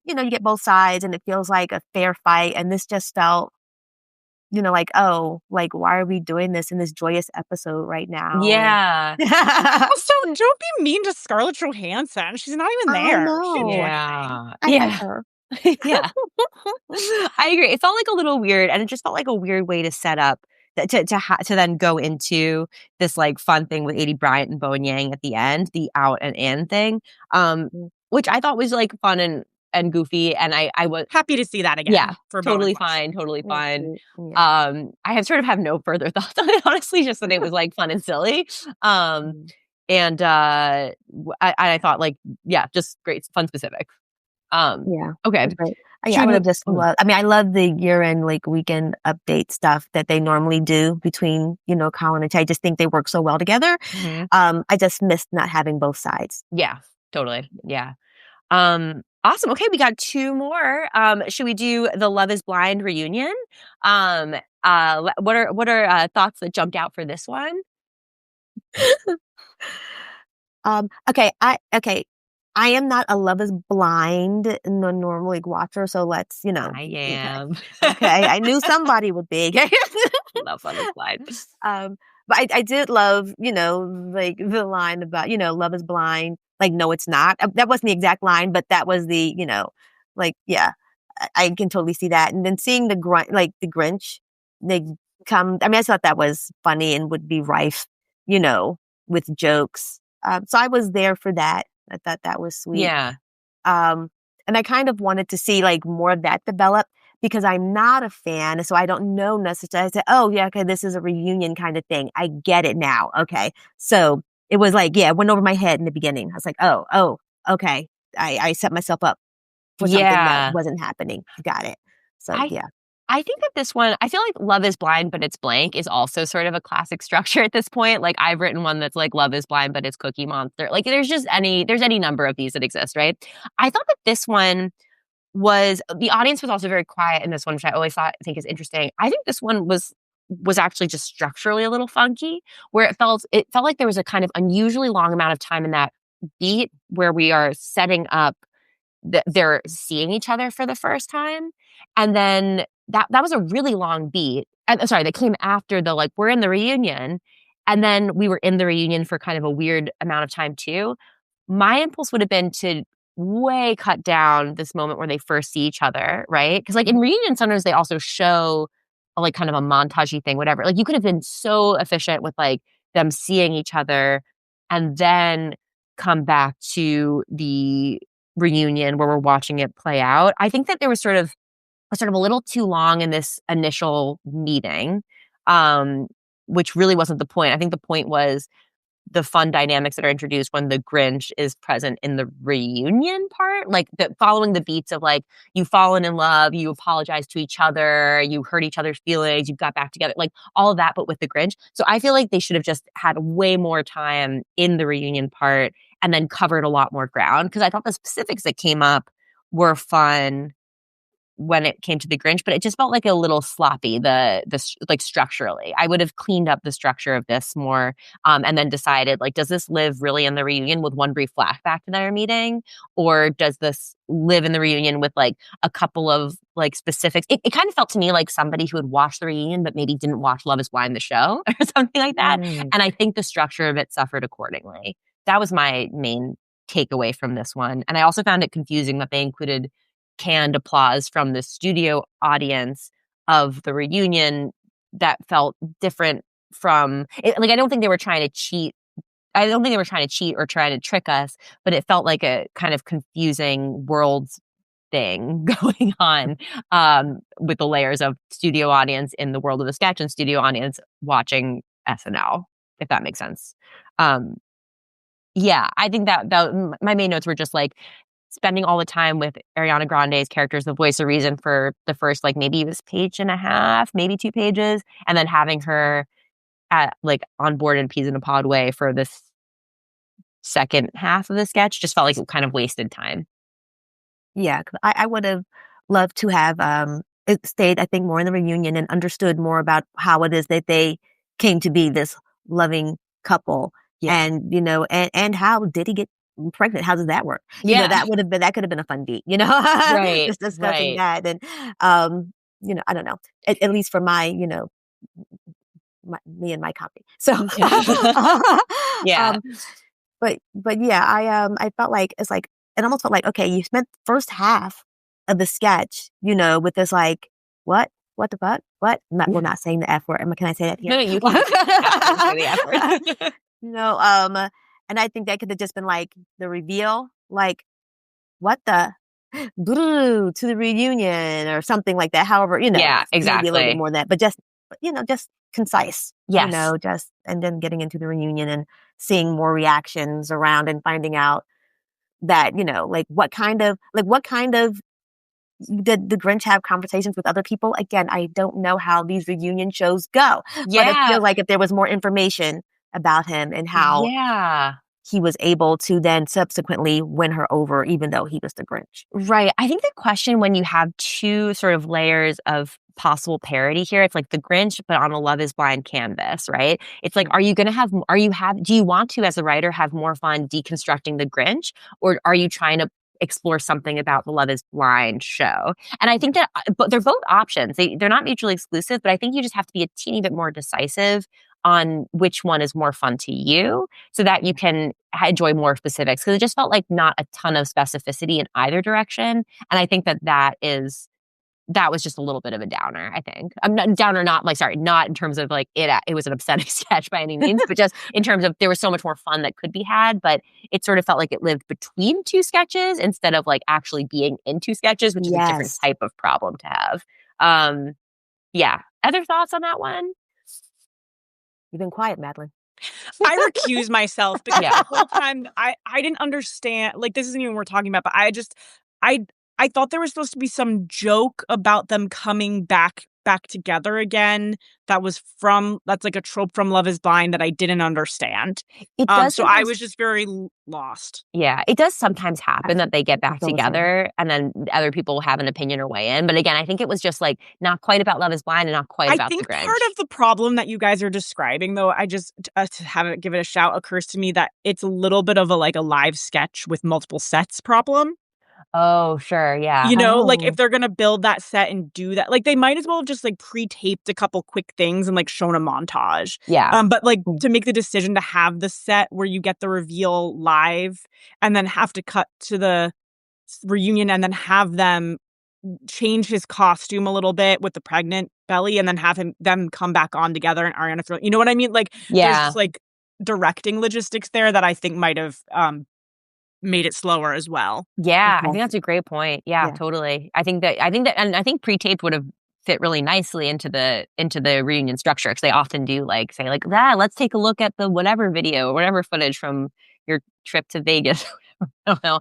you get both sides and it feels like a fair fight. And this just felt, like, oh, like, why are we doing this in this joyous episode right now? Yeah. Also, don't be mean to Scarlett Johansson. She's not even there. I know. Yeah. I like her. Yeah. I agree. It felt like a little weird, and it just felt like a weird way to set up to then go into this like fun thing with Aidy Bryant and Bowen Yang at the end, the out and in thing, which I thought was like fun and goofy, and I was happy to see that again. Yeah, for totally Bowen fine. Yeah. I have no further thoughts on it, honestly, just that it was like fun and silly. And I thought like, yeah, just great, fun specific. Yeah. Okay. I would have just loved, I love the year-end like weekend update stuff that they normally do between, Colin and Tay. I just think they work so well together. I just missed not having both sides. Yeah, totally. Yeah. Awesome. Okay, we got 2 more. Should we do the Love is Blind reunion? What are thoughts that jumped out for this one? Okay. I am not a Love is Blind normal like watcher, so let's, I am. Okay. I knew somebody would be. Love Love is Blind. But I did love, like the line about, love is blind. Like, no, it's not. That wasn't the exact line, but that was the, like, yeah, I can totally see that. And then seeing the Grinch, they come, I thought that was funny and would be rife, with jokes. So I was there for that. I thought that was sweet. Yeah. And I kind of wanted to see like more of that develop because I'm not a fan. So I don't know necessarily. I said, oh yeah, okay, this is a reunion kind of thing. I get it now. Okay. So it was like, yeah, it went over my head in the beginning. I was like, oh, okay. I set myself up for something that wasn't happening. Got it. So yeah. I think that this one, I feel like Love is Blind, but it's blank is also sort of a classic structure at this point. Like I've written one that's like Love is Blind, but it's Cookie Monster. Like there's any number of these that exist, right? I thought that this one the audience was also very quiet in this one, which I think is interesting. I think this one was actually just structurally a little funky, where it felt like there was a kind of unusually long amount of time in that beat where we are setting up they're seeing each other for the first time. And then that was a really long beat. That came after the, like, we're in the reunion. And then we were in the reunion for kind of a weird amount of time too. My impulse would have been to way cut down this moment where they first see each other, right? Because like in reunion, sometimes they also show like kind of a montagey thing, whatever. Like you could have been so efficient with like them seeing each other and then come back to the reunion where we're watching it play out. I think that there was sort of a little too long in this initial meeting, which really wasn't the point. I think the point was the fun dynamics that are introduced when the Grinch is present in the reunion part, like following the beats of like, you've fallen in love, you apologize to each other, you hurt each other's feelings, you got back together, like all of that, but with the Grinch. So I feel like they should have just had way more time in the reunion part and then covered a lot more ground, because I thought the specifics that came up were fun when it came to the Grinch, but it just felt like a little sloppy, like structurally. I would have cleaned up the structure of this more, and then decided, like, does this live really in the reunion with one brief flashback to their meeting? Or does this live in the reunion with like a couple of like specifics? It kind of felt to me like somebody who had watched the reunion, but maybe didn't watch Love is Blind, the show, or something like that. And I think the structure of it suffered accordingly. That was my main takeaway from this one. And I also found it confusing that they included canned applause from the studio audience of the reunion that felt different from it. Like, I don't think they were trying to cheat. I don't think they were trying to cheat or trying to trick us, but it felt like a kind of confusing world thing going on, with the layers of studio audience in the world of the sketch and studio audience watching SNL, if that makes sense. Yeah, I think that my main notes were just like, spending all the time with Ariana Grande's character as the voice of reason for the first, like, maybe it was page and a half, maybe 2 pages, and then having her at like on board in peas in a pod way for this second half of the sketch just felt like it kind of wasted time. Yeah, 'cause I would have loved to have it stayed, I think, more in the reunion and understood more about how it is that they came to be this loving couple. Yeah. And, and how did he get pregnant? How does that work? Yeah. That could have been a fun beat, Right. just discussing right. that. And, I don't know, at least for me and my copy. So, Yeah. but yeah, I felt like it almost felt like, okay, you spent the first half of the sketch, with this like, what the fuck, what? We're not saying the F word. Can I say that here? No, you can say the F word. And I think that could have just been like the reveal, like, what the to the reunion or something like that. However, Yeah, exactly. maybe a little bit more than that, but just concise. Yes. And then getting into the reunion and seeing more reactions around and finding out that, what kind of did the Grinch have conversations with other people? Again, I don't know how these reunion shows go, Yeah. but it feels like if there was more information about him and how he was able to then subsequently win her over, even though he was the Grinch. Right. I think the question when you have two sort of layers of possible parody here, it's like the Grinch, but on a Love is Blind canvas, right? It's like, do you want to, as a writer, have more fun deconstructing the Grinch, or are you trying to explore something about the Love is Blind show? And I think that, but they're both options. They're not mutually exclusive, but I think you just have to be a teeny bit more decisive on which one is more fun to you so that you can enjoy more specifics. Because it just felt like not a ton of specificity in either direction. And I think that was just a little bit of a downer, I think. I'm not downer, not in terms of like it was an upsetting sketch by any means, but just in terms of there was so much more fun that could be had, but it sort of felt like it lived between two sketches instead of like actually being in two sketches, which is a different type of problem to have. Yeah. Other thoughts on that one? You've been quiet, Madalyn. I recuse myself because the whole time I didn't understand, like, this isn't even what we're talking about, but I thought there was supposed to be some joke about them coming back together again. That's like a trope from Love is Blind that I didn't understand. So I was just very lost. Yeah, it does sometimes happen that they get back together and then other people have an opinion or weigh in. But again, I think it was just like not quite about Love is Blind and not quite about the Grinch. I think part of the problem that you guys are describing, though, I just to have it give it a shout, occurs to me that it's a little bit of a live sketch with multiple sets problem. Oh, sure, yeah. Like if they're gonna build that set and do that, like they might as well have just like pre-taped a couple quick things and like shown a montage. Yeah. But like to make the decision to have the set where you get the reveal live and then have to cut to the reunion and then have them change his costume a little bit with the pregnant belly and then have them come back on together and Ariana throw. You know what I mean? Like there's just like directing logistics there that I think might have made it slower as well. Yeah, I think that's a great point. Yeah, totally. I think pre-taped would have fit really nicely into the reunion structure because they often do like say like let's take a look at the whatever video or whatever footage from your trip to Vegas. I don't know.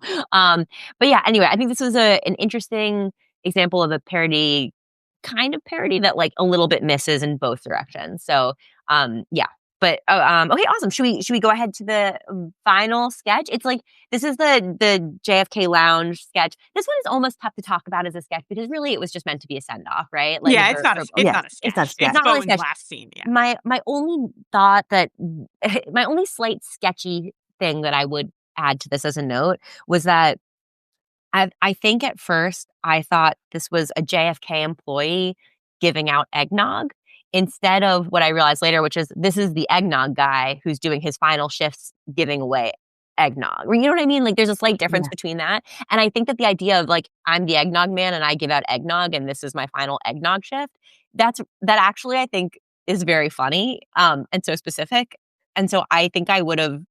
But yeah, anyway, I think this was an interesting example of a kind of parody that like a little bit misses in both directions. So yeah. But okay, awesome. Should we go ahead to the final sketch? It's like this is the JFK Lounge sketch. This one is almost tough to talk about as a sketch because really it was just meant to be a send off, right? Like it's not a sketch. It's not really a sketch. Last scene. Yeah. My only thought my only slight sketchy thing that I would add to this as a note was that I think at first I thought this was a JFK employee giving out eggnog. Instead of what I realized later, which is this is the eggnog guy who's doing his final shifts giving away eggnog. You know what I mean? Like there's a slight difference between that. And I think that the idea of like, I'm the eggnog man and I give out eggnog and this is my final eggnog shift, that actually I think is very funny and so specific. And so I think I would have,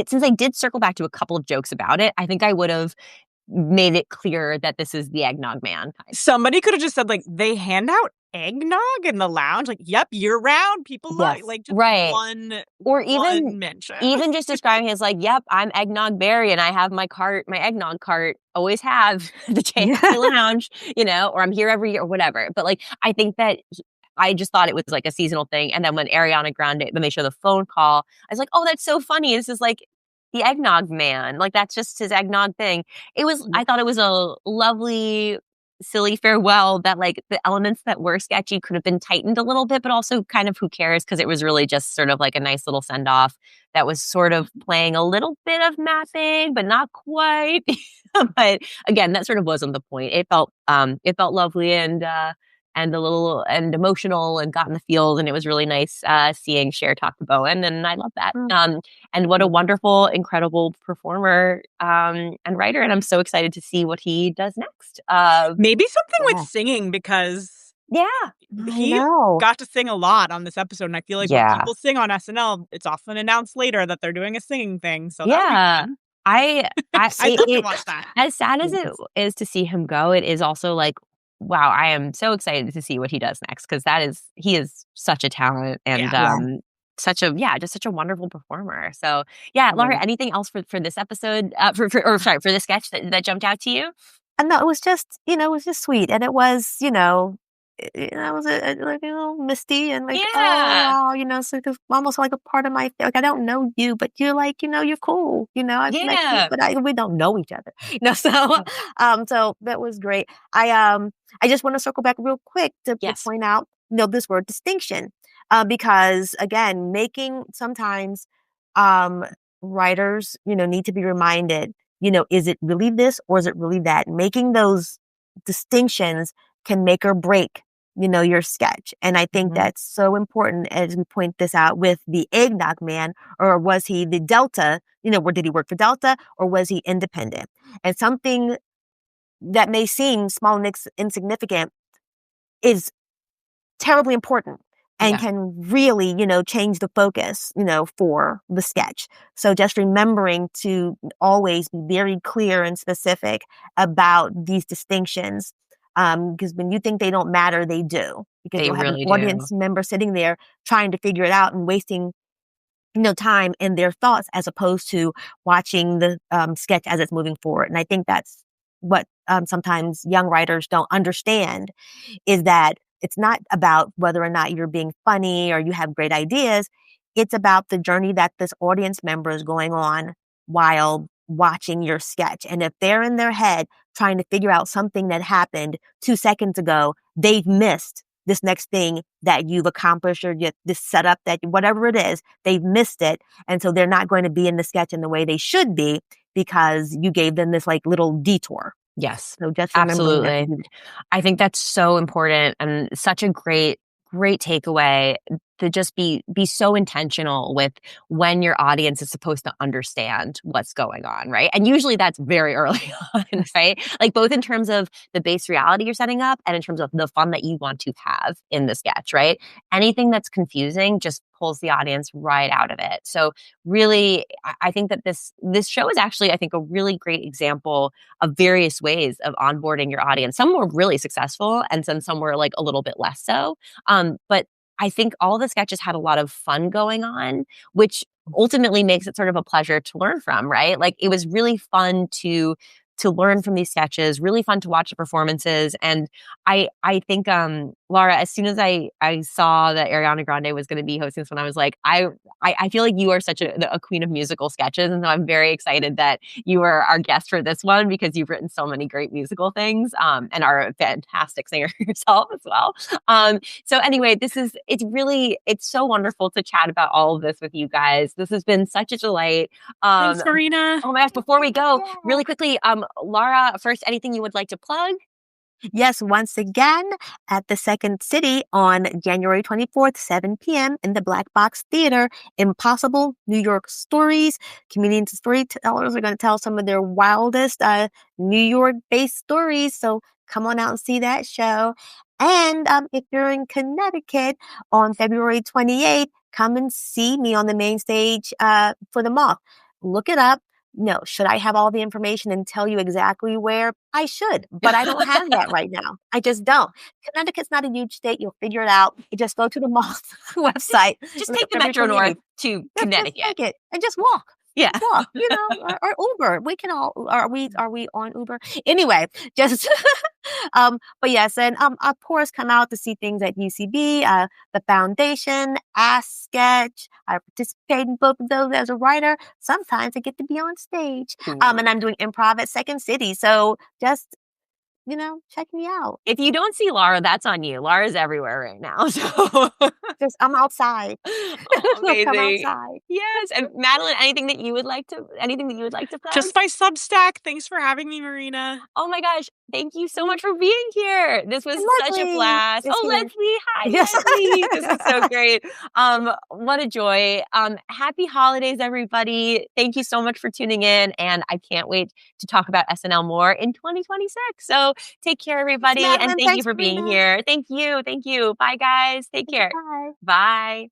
since I did circle back to a couple of jokes about it, I think I would have made it clear that this is the eggnog man. Somebody could have just said like, they hand out eggnog in the lounge, like, yep, year round, people like just one mention. Even just describing it as like, yep, I'm Eggnog Barry and I have my eggnog cart, always have the JFK Lounge, or I'm here every year or whatever. But like, I think that I just thought it was like a seasonal thing. And then when Ariana Grande, when they show the phone call, I was like, oh, that's so funny. This is like, the eggnog man. Like, that's just his eggnog thing. I thought it was a lovely, silly farewell that, like, the elements that were sketchy could have been tightened a little bit, but also kind of who cares, because it was really just sort of like a nice little send off that was sort of playing a little bit of mapping, but not quite. But again, that sort of wasn't the point. It felt lovely and a little and emotional and got in the field, and it was really nice seeing Cher talk to Bowen, and I love that. And what a wonderful, incredible performer and writer, and I'm so excited to see what he does next. Maybe something with singing, because he got to sing a lot on this episode, and I feel like when people sing on SNL, it's often announced later that they're doing a singing thing. So I'd love to watch that. As sad as it is to see him go, it is also like, wow, I am so excited to see what he does next, because he is such a talent and just such a wonderful performer. So Laura, anything else for this episode? For this sketch that jumped out to you? No, it was just sweet, and it was it was like a little misty and like so almost like a part of my, like, I don't know you, but you're like you're cool, I've met you, but we don't know each other, so so that was great. I just want to circle back real quick to point out this word distinction, because again, sometimes writers need to be reminded, is it really this or is it really that? Making those distinctions can make or break your sketch. And I think that's so important, as we point this out with the eggnog man. Or was he the Delta, or did he work for Delta, or was he independent? And something that may seem small and insignificant is terribly important and can really, change the focus, for the sketch. So just remembering to always be very clear and specific about these distinctions. Because when you think they don't matter, they do. Because you'll have an audience member sitting there trying to figure it out and wasting, time in their thoughts, as opposed to watching the sketch as it's moving forward. And I think that's what sometimes young writers don't understand, is that it's not about whether or not you're being funny or you have great ideas. It's about the journey that this audience member is going on while watching your sketch. And if they're in their head trying to figure out something that happened 2 seconds ago, they've missed this next thing that you've accomplished, or this setup, that whatever it is, they've missed it. And so they're not going to be in the sketch in the way they should be, because you gave them this like little detour. Yes. So just absolutely. I think that's so important, and such a great takeaway, to just be so intentional with when your audience is supposed to understand what's going on, right? And usually that's very early on, right? Like, both in terms of the base reality you're setting up and in terms of the fun that you want to have in the sketch, right? Anything that's confusing just pulls the audience right out of it. So really, I think that this show is actually, I think, a really great example of various ways of onboarding your audience. Some were really successful, and some were like a little bit less so. But I think all the sketches had a lot of fun going on, which ultimately makes it sort of a pleasure to learn from, right? Like, it was really fun to learn from these sketches, really fun to watch the performances. And I think, Laura, as soon as I saw that Ariana Grande was going to be hosting this one, I was like, I feel like you are such a queen of musical sketches. And so I'm very excited that you are our guest for this one, because you've written so many great musical things, and are a fantastic singer yourself as well. So anyway, it's so wonderful to chat about all of this with you guys. This has been such a delight. Thanks, Marina. Oh my gosh, before we go, really quickly, Laura, first, anything you would like to plug? Yes, once again, at the Second City on January 24th, 7 p.m. in the Black Box Theater, Impossible New York Stories. Comedians and storytellers are going to tell some of their wildest New York-based stories. So come on out and see that show. And if you're in Connecticut on February 28th, come and see me on the main stage for the Moth. Look it up. No, should I have all the information and tell you exactly where? I should, but I don't have that right now. I just don't. Connecticut's not a huge state. You'll figure it out. You just go to the Moth website. Just take the Metro North to Connecticut. Just take it and just walk. Yeah. walk, you know, or Uber. We can all, are we on Uber? Anyway, just, but yes, and our tours come out to see things at UCB, the Foundation, Ask Sketch. I participate in both of those as a writer. Sometimes I get to be on stage. And I'm doing improv at Second City. So just, you know, check me out. If you don't see Laura, that's on you. Laura's everywhere right now. So just I'm outside. Oh, amazing. Come outside. Yes. And Madalyn, anything that you would like to plug? Just my Substack. Thanks for having me, Marina. Oh my gosh. Thank you so much for being here. This was such a blast. Oh, Leslie. Hi, yes. Leslie. This is so great. What a joy. Happy holidays, everybody. Thank you so much for tuning in. And I can't wait to talk about SNL more in 2026. So take care, everybody. And thank you for being here. Thank you. Thank you. Bye, guys. Take care. Bye. Bye.